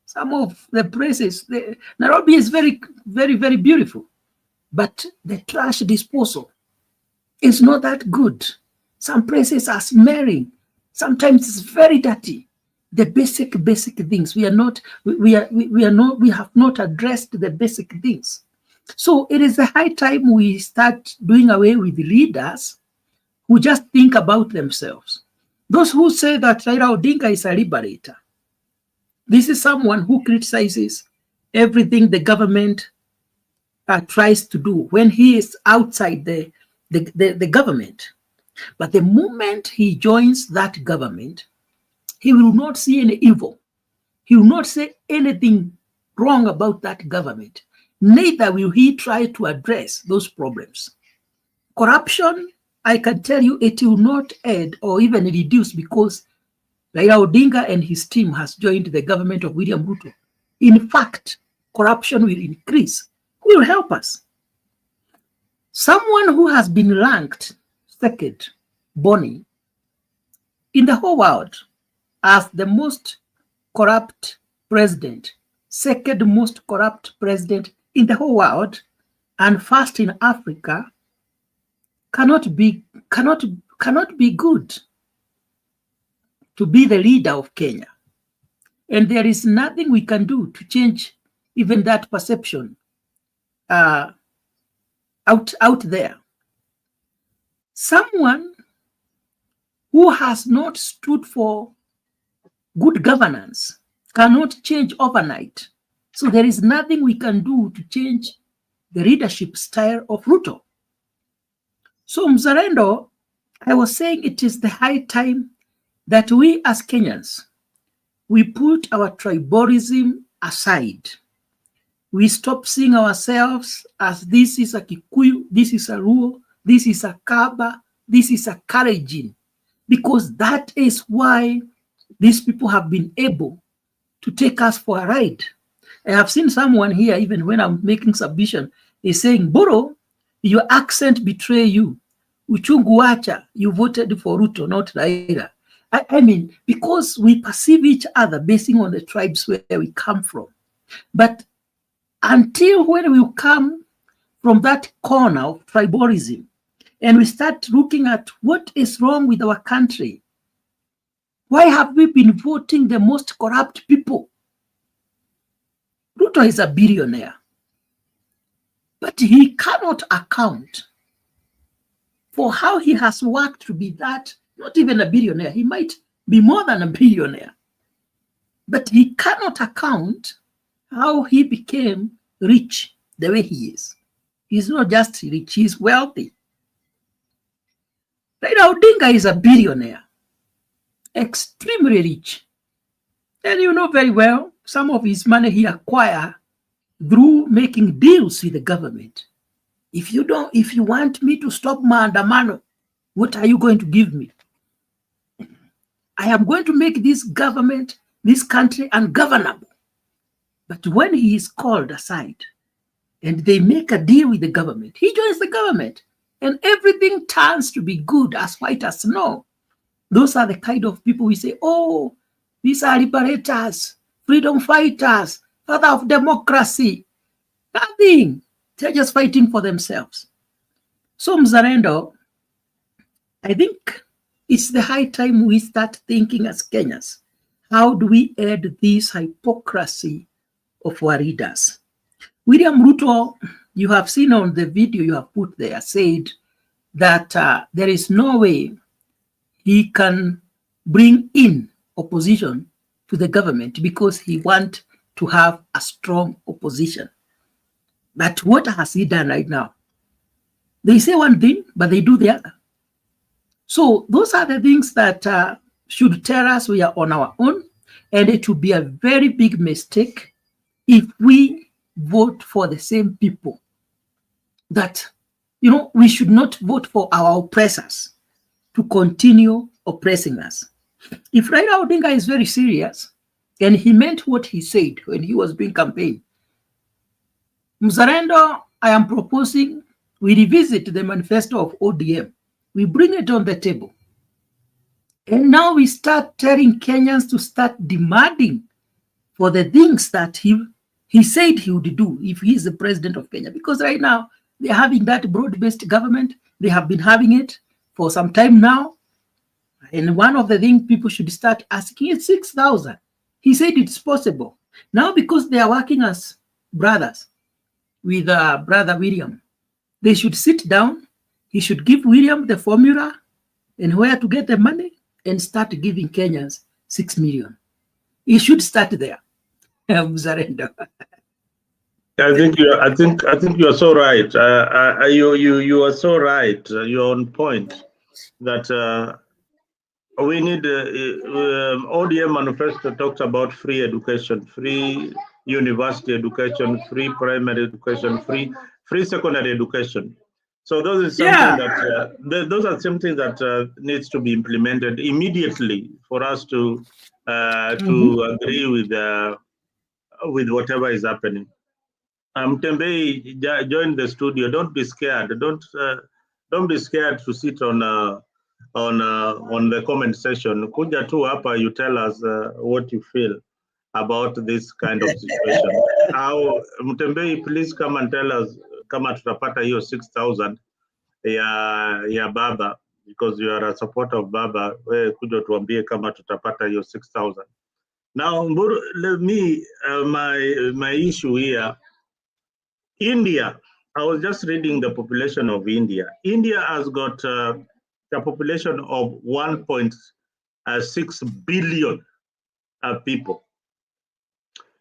some of the places, Nairobi is very, very, very beautiful, but the trash disposal is not that good. Some places are smelling. Sometimes it's very dirty. The basic things we have not addressed the basic things. So it is a high time we start doing away with the leaders who just think about themselves. Those who say that Raila Odinga is a liberator. This is someone who criticizes everything the government tries to do when he is outside the government. But the moment he joins that government, he will not see any evil. He will not say anything wrong about that government. Neither will he try to address those problems. Corruption, I can tell you, it will not end or even reduce because Raila Odinga and his team has joined the government of William Ruto. In fact, corruption will increase. Who will help us? Someone who has been ranked second, Boni, in the whole world as the most corrupt president, second most corrupt president in the whole world, and first in Africa, cannot be good to be the leader of Kenya. And there is nothing we can do to change even that perception out there. Someone who has not stood for good governance cannot change overnight. So there is nothing we can do to change the leadership style of Ruto. So Mzalendo, I was saying it is the high time that we as Kenyans, we put our tribalism aside. We stop seeing ourselves as this is a Kikuyu, this is a Luo, this is a Kaba, this is a Kalenjin, because that is why these people have been able to take us for a ride. I have seen someone here, even when I'm making submission, is saying, Boro, your accent betray you. Uchungu wacha, you voted for Ruto, not Raila. I mean, because we perceive each other based on the tribes where we come from. But until when we come from that corner of tribalism and we start looking at what is wrong with our country, why have we been voting the most corrupt people? Ruto is a billionaire, but he cannot account for how he has worked to be that, not even a billionaire. He might be more than a billionaire, but he cannot account how he became rich the way he is. He's not just rich, he's wealthy. Raila Odinga is a billionaire, extremely rich. And you know very well, some of his money he acquired through making deals with the government. If you want me to stop maandamano, what are you going to give me? I am going to make this government, this country ungovernable. But when he is called aside and they make a deal with the government, he joins the government and everything turns to be good, as white as snow. Those are the kind of people we say, oh, these are liberators, freedom fighters, father of democracy. Nothing. They're just fighting for themselves. So, Mzalendo, I think it's the high time we start thinking as Kenyans, how do we end this hypocrisy of our leaders? William Ruto, you have seen on the video you have put there, said that there is no way he can bring in opposition to the government because he wants to have a strong opposition. But what has he done right now? They say one thing, but they do the other. So those are the things that should tell us we are on our own, and it would be a very big mistake if we vote for the same people. That, we should not vote for our oppressors to continue oppressing us. If Raila Odinga is very serious, and he meant what he said when he was doing campaign, Mzalendo, I am proposing we revisit the manifesto of ODM. We bring it on the table. And now we start telling Kenyans to start demanding for the things that he said he would do if he is the president of Kenya. Because right now, they're having that broad-based government. They have been having it for some time now. And one of the things people should start asking is 6,000. He said it's possible. Now, because they are working as brothers with brother William, they should sit down. He should give William the formula and where to get the money and start giving Kenyans 6 million. He should start there. Mzalendo. I think you are so right. You are so right. You're on point that we need ODM manifesto talks about free education, free university education, free primary education, free secondary education. So those are something that those are something that needs to be implemented immediately for us to agree with whatever is happening. Tembei join the studio. Don't be scared. Don't be scared to sit on the comment section. Kuja tu hapa, you tell us what you feel about this kind of situation. Mtembei, please come and tell us kama tutapata hiyo 6,000 ya baba, because you are a supporter of baba. We kuja tuambie kama tutapata hiyo 6,000. Now, let me my issue here. India, I was just reading the population of India. India has got a population of 1.6 billion people.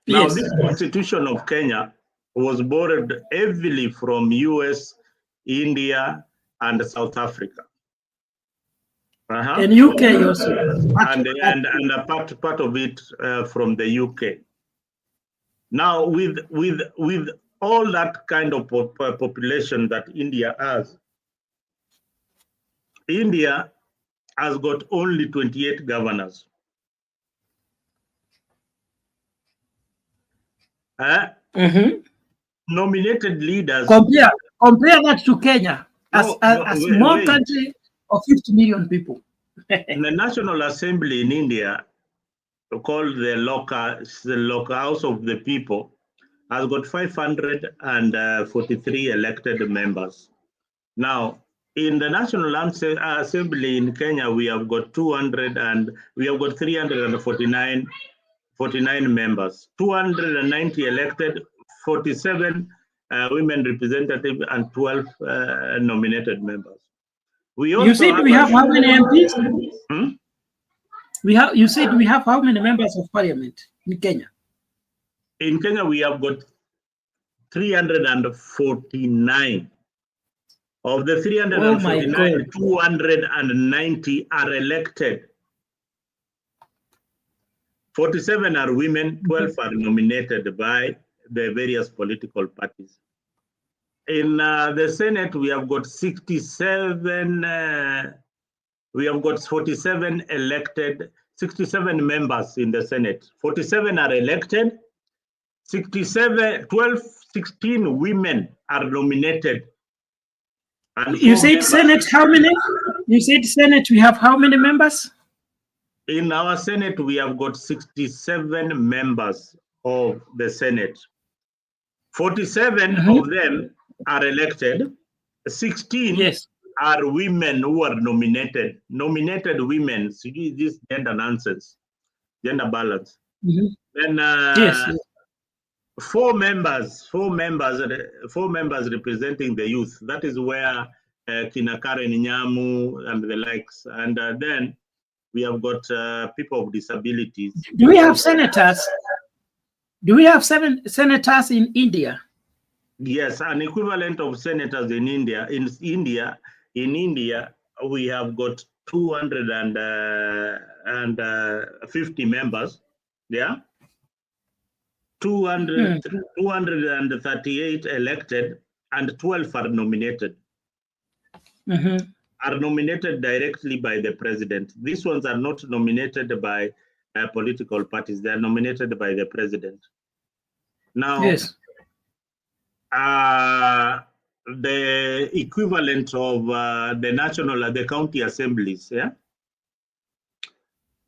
Now, this constitution of Kenya was borrowed heavily from US, India, and South Africa. And UK also. And a part of it from the UK. Now, with all that kind of population that India has got only 28 governors. Nominated leaders. Compare that to Kenya, a small country of 50 million people. In the National Assembly in India, called the local House of the People, has got 543 elected members. Now, in the National Assembly in Kenya, we have got 349 members, 290 elected, 47 women representatives, and 12 nominated members. You said we have how many MPs? You said we have how many members of parliament in Kenya? In Kenya, we have got 349. Of the 349, 290 are elected. 47 are women, 12 are nominated by the various political parties. In the Senate, we have got 67, we have got 47 elected, 67 members in the Senate. 47 are elected. 16 women are nominated. And you said Senate, how many? You said Senate, we have how many members? In our Senate, we have got 67 members of the Senate. 47 of them are elected. 16 are women who are nominated. Nominated women, so this gender nonsense, gender balance. Then four members representing the youth. That is where Kina Karen Nyamu and the likes. And then we have got people of disabilities. Do we have senators? Do we have senators in India? Yes, an equivalent of senators in India. In India, we have got 250 members. Yeah. 238 elected and 12 are nominated. Are nominated directly by the president. These ones are not nominated by political parties. They are nominated by the president. Now, the equivalent of the county assemblies, yeah.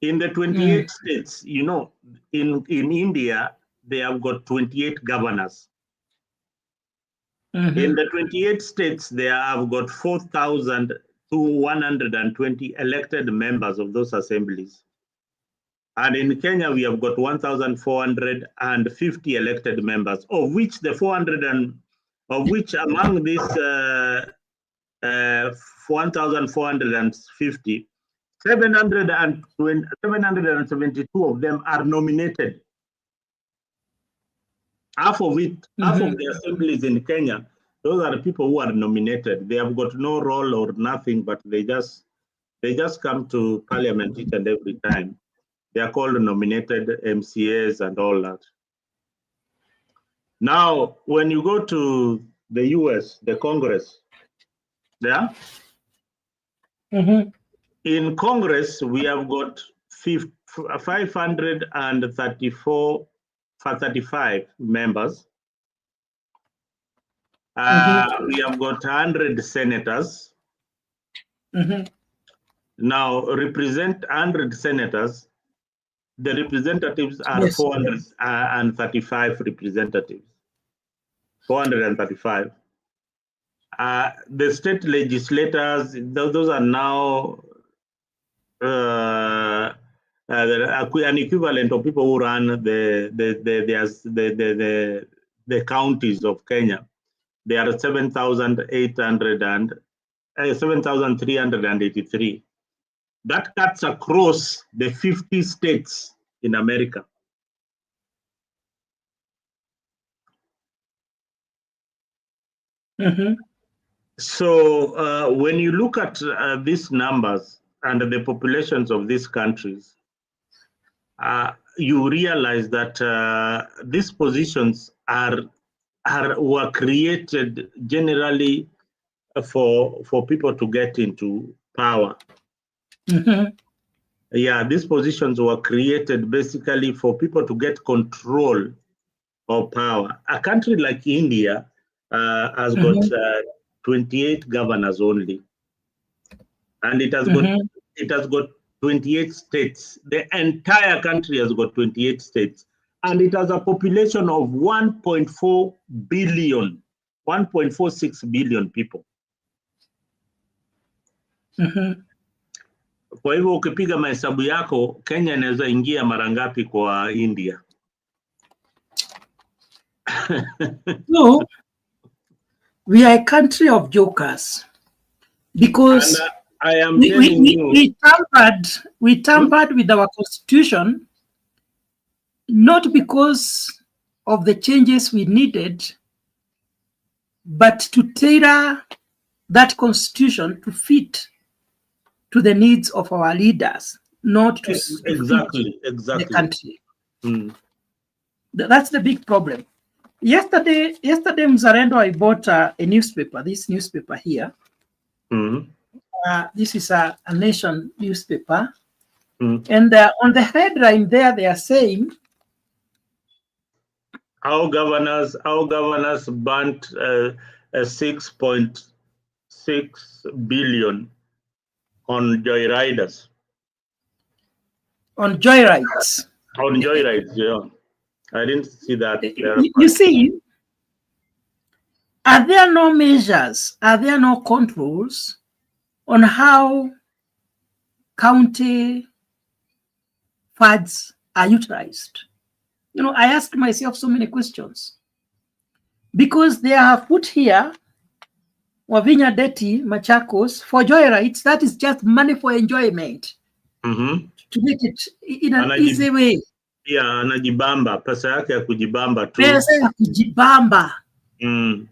In the 28 states, you know, in India, they have got 28 governors. In the 28 states, they have got 4,120 elected members of those assemblies. And in Kenya, we have got 1,450 elected members, of which among these 1,450, 772 of them are nominated. Half of the assemblies in Kenya, those are the people who are nominated. They have got no role or nothing, but they just come to parliament each and every time. They are called nominated MCAs and all that. Now, when you go to the US, the Congress, yeah? In Congress, we have got 535 members. We have got 100 senators. Now, represent 100 senators. The representatives are 435 representatives. 435. The state legislators, those are now an equivalent of people who run the counties of Kenya. They are 7,383. That cuts across the 50 states in America. So when you look at these numbers and the populations of these countries, you realize that these positions were created generally for people to get into power. Yeah, these positions were created basically for people to get control of power. A country like India has got 28 governors only, and it has got 28 states. The entire country has got 28 states, and it has a population of 1.4 billion, 1.46 billion people. Kwa hivyo ukipiga mahesabu yako, Kenya inaweza ingia mara ngapi kwa India? No, we are a country of jokers because I am telling you, we tampered with our constitution, not because of the changes we needed, but to tailor that constitution to fit to the needs of our leaders, not to fit the country. That's the big problem. Yesterday, Mzalendo, I bought a newspaper, this newspaper here. This is a Nation newspaper. And on the headline there, they are saying, our governors burnt 6.6 billion on joyriders. On joyrides. On joyrides, yeah. I didn't see that. You see, are there no measures, are there no controls on how county funds are utilized? You know, I asked myself so many questions because they have put here Wavinya Deti, Machakos, for joyrides. That is just money for enjoyment. To make it in an easy way. Yeah, anajibamba, pesa yake ya kujibamba tu. Pesa ya kujibamba.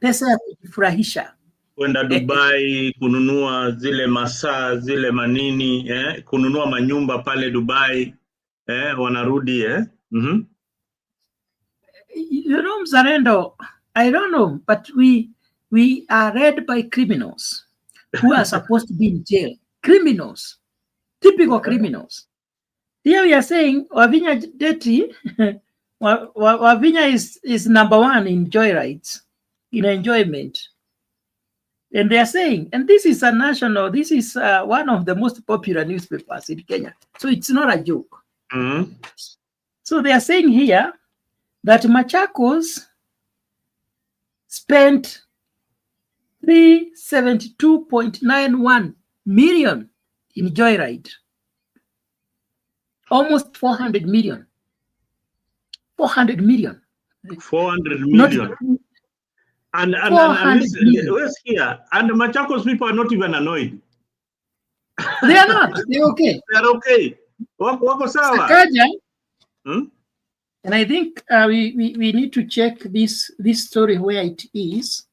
Pesa ya kujifurahisha. Kwenda Dubai, kununua zile masaa, zile manini, kununua manyumba pale Dubai, wanarudi, You know, Mzalendo, I don't know, but we are led by criminals who are supposed to be in jail. Criminals. Typical criminals. Here we are saying Wavinya Deti, Wavinya is number one in joyrides, in enjoyment. And they are saying, and this is a national, this is one of the most popular newspapers in Kenya. So it's not a joke. So they are saying here that Machakos spent 372.91 million in joyride. Almost 400 million. 400 million. 400 million. And where's here? And Machakos people are not even annoyed. They are not. They're okay. They're okay. Wako sawa. Sakaja, and I think we need to check this story where it is.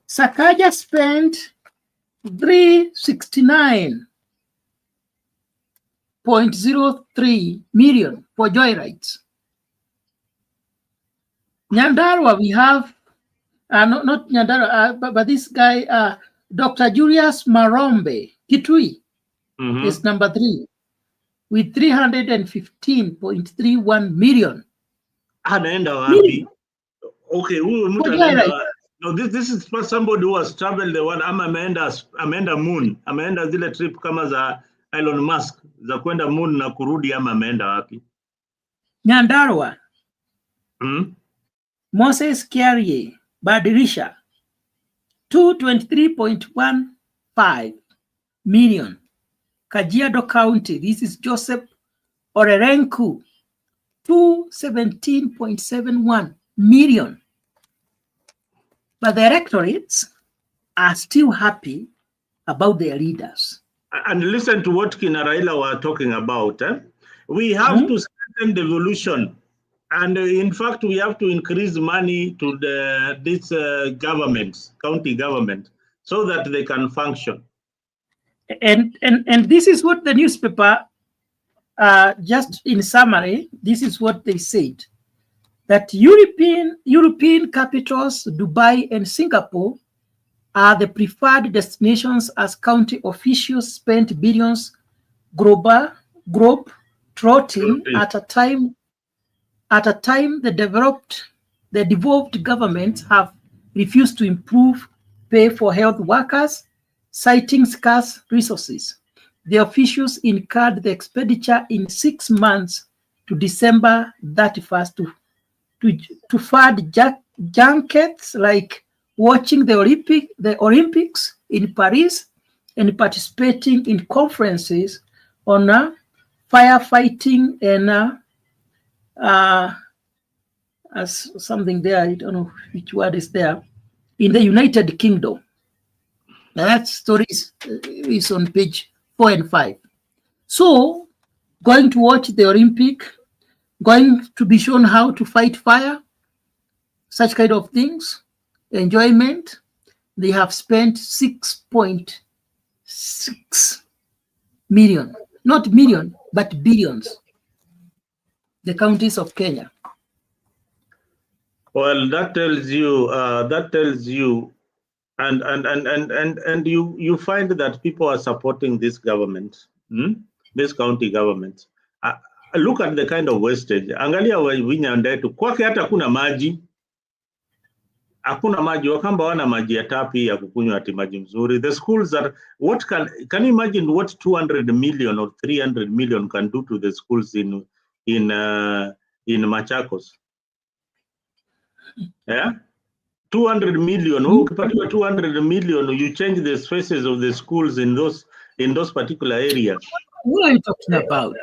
Sakaja spent 369.03 million for joyrides. Nyandarua, we have, not Nyandarua, but this guy, Dr. Julius Marombe, Kitui, is number 3 with 315.31 million. Anaenda wapi? Okay, no, this is for somebody who has traveled the world. Ameenda moon, ameenda zile trip kama za Elon Musk za kwenda moon na kurudi, ama ameenda wapi? Nyandarua. Moses Kiarie, Badirisha, 223.15 million. Kajiado County, this is Joseph Orerenku, 217.71 million. But the electorates are still happy about their leaders. And listen to what Kina Raila were talking about. We have to strengthen devolution. And in fact, we have to increase money to this government, county government, so that they can function. And this is what the newspaper, just in summary, this is what they said. That European capitals, Dubai and Singapore, are the preferred destinations as county officials spent billions globe trotting at a time the devolved governments have refused to improve pay for health workers, citing scarce resources. The officials incurred the expenditure in 6 months to December 31st to fund junkets like watching the Olympics in Paris and participating in conferences on firefighting and as something there, I don't know which word is there, in the United Kingdom. Now that story is on page 4 and 5. So, going to watch the Olympic, going to be shown how to fight fire, such kind of things, enjoyment, they have spent 6.6 million, not million, but billions, the counties of Kenya. Well, that tells you, and you find that people are supporting this government this county government. Look at the kind of wastage. Angalia Wavinya ndetu kwake hata kuna maji. Hakuna maji, Wakamba wana maji ya tapi ya kukunywa ati maji mzuri. The schools are, what can you imagine what 200 million or 300 million can do to the schools in Machakos? Yeah? 200 million, ukipatiwa 200 million, you change the faces of the schools in those particular areas. What are you talking about?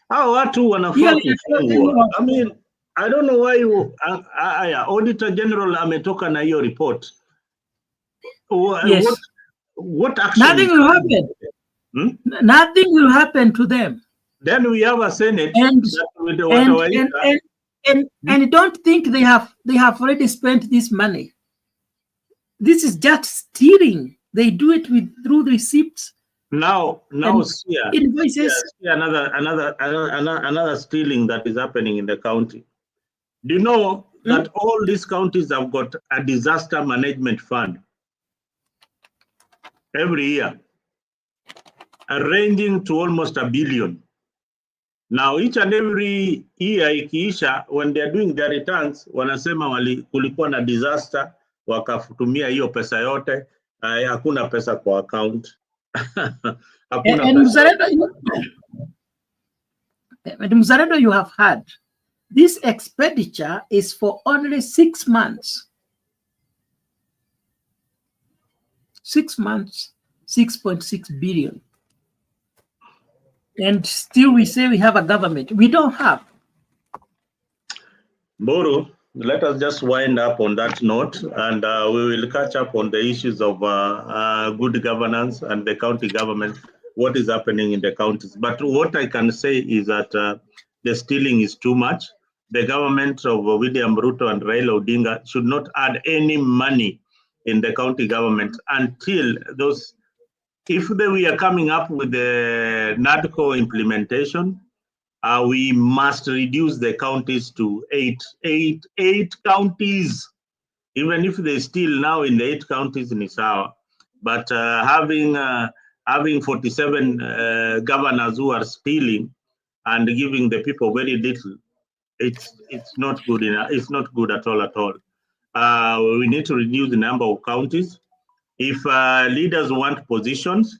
Hao watu wanafaa kufungwa. I mean, I don't know why Auditor General ametoka na hiyo report. Yes. What action? Nothing will happen. Nothing will happen to them. Then we have a Senate and don't think they have already spent this money. This is just stealing. They do it through receipts. Now see invoices. Another stealing that is happening in the county. Do you know that all these counties have got a disaster management fund every year, ranging to almost $1 billion. Now each and every year ikiisha, when they are doing their returns, wanasema kulikuwa na disaster, wakafutumia hiyo pesa yote, hakuna pesa kwa account. Mzalendo, you have heard this expenditure is for only 6 months. 6 months, 6.6 billion. And still we say we have a government. We don't have. Boro, let us just wind up on that note, and we will catch up on the issues of good governance and the county government, what is happening in the counties. But what I can say is that the stealing is too much. The government of William Ruto and Raila Odinga should not add any money in the county government until those, if we are coming up with the NADCO implementation, we must reduce the counties to eight counties. Even if they steal now in the 8 counties in Isawa, but having 47 governors who are stealing and giving the people very little, it's not good enough. It's not good at all. We need to reduce the number of counties. If leaders want positions,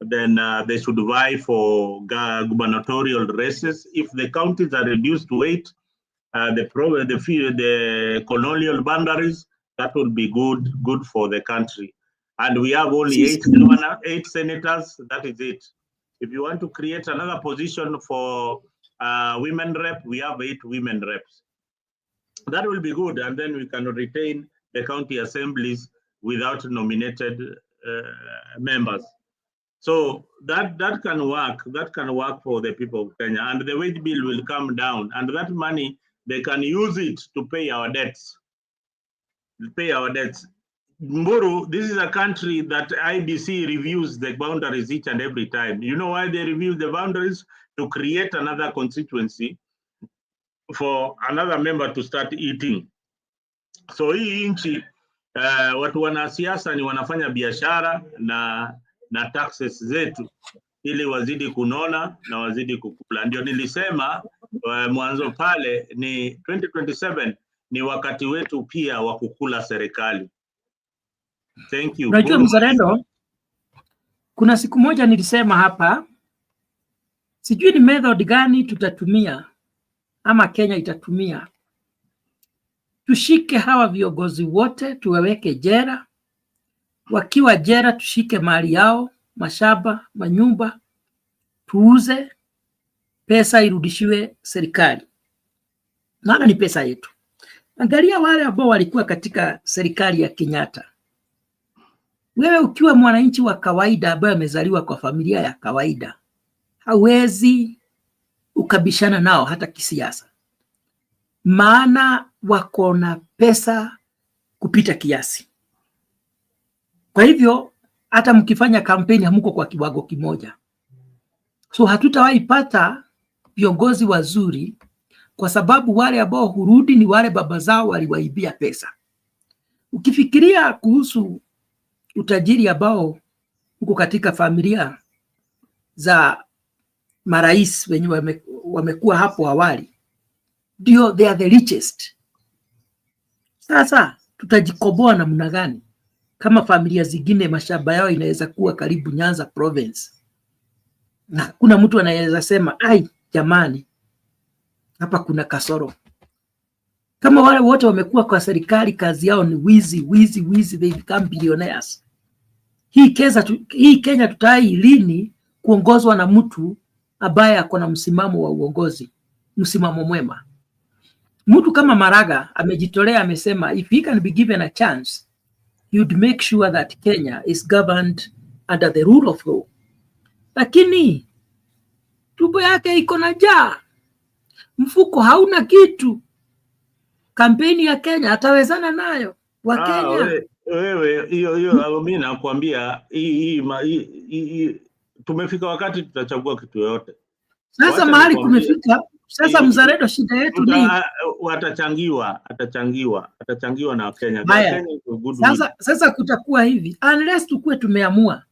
then they should vie for gubernatorial races. If the counties are reduced to 8, the colonial boundaries, that would be good for the country. And we have only 8 senators. That is it. If you want to create another position for women rep, we have 8 women reps. That will be good, and then we can retain the county assemblies without nominated members. So that can work. That can work for the people of Kenya, and the wage bill will come down, and that money they can use it to pay our debts. Mburu, this is a country that IBC reviews the boundaries each and every time. You know why they review the boundaries? To create another constituency for another member to start eating. So hii nchi watu wanasiasa ni wanafanya biashara na taxes zetu ili wazidi kunona na wazidi kukula. Ndio nilisema mwanzo pale ni 2027 ni wakati wetu pia wa kukula serikali. Thank you. Unajua Mzalendo, kuna siku moja nilisema hapa, sijui ni method gani tutatumia ama Kenya itatumia. Tushike hawa viongozi wote tuwaweke jela. Wakiwa jela tushike mali yao, mashamba, manyumba, tuuze, pesa irudishiwe serikali. Maana ni pesa yetu. Angalia wale ambao walikuwa katika serikali ya Kenyatta. Wewe ukiwa mwananchi wa kawaida ambaye amezaliwa kwa familia ya kawaida, hawezi ukabishana nao hata kisiasa. Maana wako na pesa kupita kiasi. Kwa hivyo hata mkifanya kampeni hamuko kwa kiwango kimoja. So hatutawahi pata viongozi wazuri kwa sababu wale ambao hurudi ni wale baba zao waliwaibia pesa. Ukifikiria kuhusu utajiri ambao huko katika familia za marais wenye wamekuwa hapo awali, ndio they are the richest. Sasa tutajikoboa namna gani kama familia zingine mashamba yao inaweza kuwa karibu Nyanza province, na kuna mtu anaweza sema ai jamani, hapa kuna kasoro? Kama wale wote wamekuwa kwa serikali kazi yao ni wizi, they become billionaires. Hii Kenya tutai lini kuongozwa na mtu ambaye ako na msimamo wa uongozi, msimamo mwema? Mtu kama Maraga amejitolea, amesema if he can be given a chance, you'd make sure that Kenya is governed under the rule of law. Lakini tumbo yake iko na njaa, mfuko hauna kitu. Kampeni ya Kenya atawezana nayo wa Kenya? Wewe hiyo mimi nakwambia, tumefika wakati tutachagua kitu yote. Sasa mahali kumefika sasa, mzalendo, shida yetu ni atachangiwa na Kenya. Sasa kutakuwa hivi unless tukue tumeamua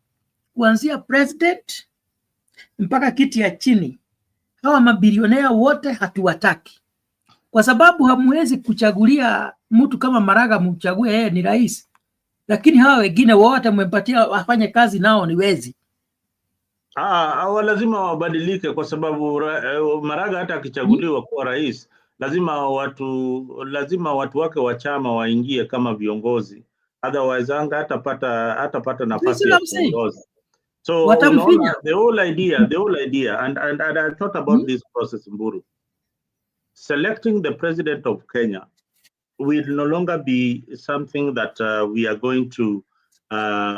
kuanzia president mpaka kiti ya chini, hawa mabilionea wote hatuwataki, kwa sababu hamwezi kuchagulia mtu kama Maraga mchague yeye ni rais, lakini hawa wengine wote mmempatia wafanye kazi nao ni wezi. Lazima wabadilike, kwa sababu Maraga hata akichaguliwa kuwa rais, lazima watu wake wa chama waingie kama viongozi, otherwise hatapata nafasi ya kuongoza. So the whole idea and I thought about this process, Mburu. Selecting the president of Kenya will no longer be something that we are going to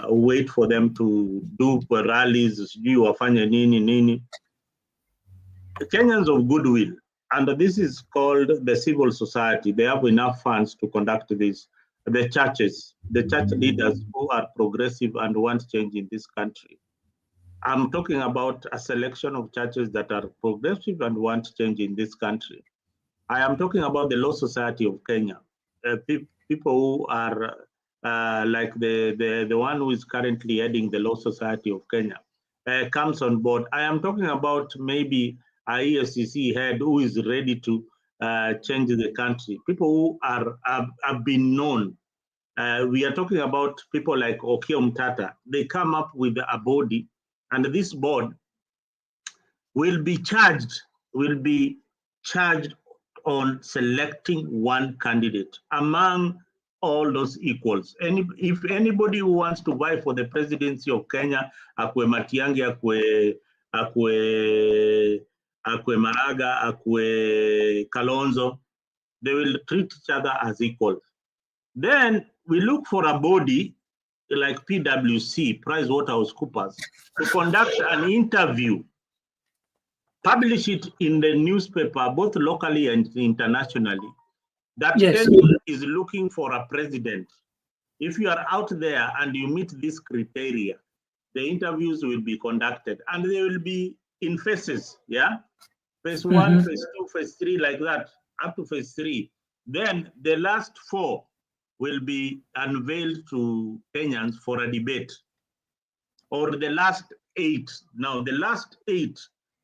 wait for them to do rallies, wafanye nini. Kenyans of goodwill, and this is called the civil society, they have enough funds to conduct this. The churches, the church leaders who are progressive and want change in this country. I'm talking about a selection of churches that are progressive and want change in this country. I am talking about the Law Society of Kenya, people who are like the one who is currently heading the Law Society of Kenya comes on board. I am talking about maybe a EFCC head who is ready to change the country. People who have been known. We are talking about people like Okiya Mtata. They come up with a body, and this board will be charged on selecting one candidate among all those equals. If anybody who wants to vie for the presidency of Kenya, akwe Matiang'i, akwe Maraga, akwe Kalonzo, they will treat each other as equals. Then we look for a body like PwC, PricewaterhouseCoopers, to conduct an interview, publish it in the newspaper, both locally and internationally, that Kenya is looking for a president. If you are out there and you meet this criteria, the interviews will be conducted, and they will be in phases, phase 1, phase 2, phase 3, like that, up to phase 3. Then the last 4 will be unveiled to Kenyans for a debate, or the last 8. Now, the last 8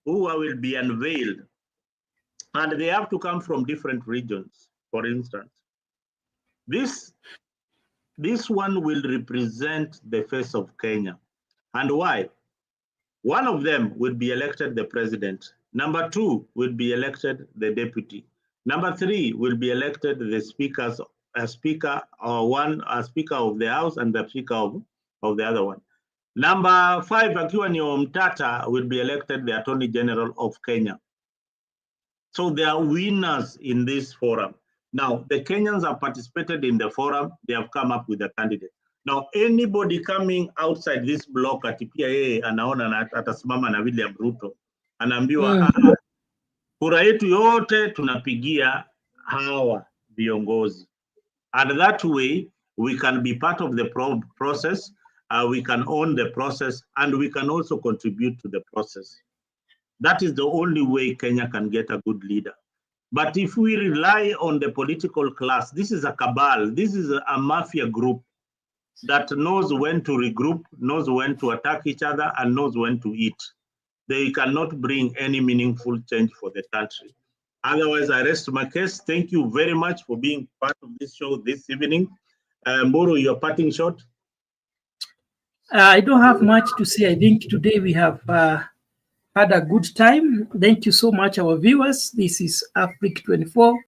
who will be unveiled, and they have to come from different regions. For instance, this one will represent the face of Kenya. And why? One of them will be elected the president. Number 2 will be elected the deputy. Number 3 will be elected the speaker of the House and the speaker of the other one. Number 5, akiwa ni Mtata, will be elected the Attorney General of Kenya. So they are winners in this forum. Now, the Kenyans have participated in the forum. They have come up with a candidate. Now, anybody coming outside this block at PIA anaona atasimama na William Ruto, anaambiwa kura yetu yote tunapigia hawa viongozi. And that way, we can be part of the process, we can own the process, and we can also contribute to the process. That is the only way Kenya can get a good leader. But if we rely on the political class, this is a cabal, this is a mafia group that knows when to regroup, knows when to attack each other, and knows when to eat. they cannot bring any meaningful change for the country. Otherwise, I rest my case. Thank you very much for being part of this show this evening. Mburu, your parting shot. I don't have much to say. I think today we have had a good time. Thank you so much, our viewers. This is Africa 24.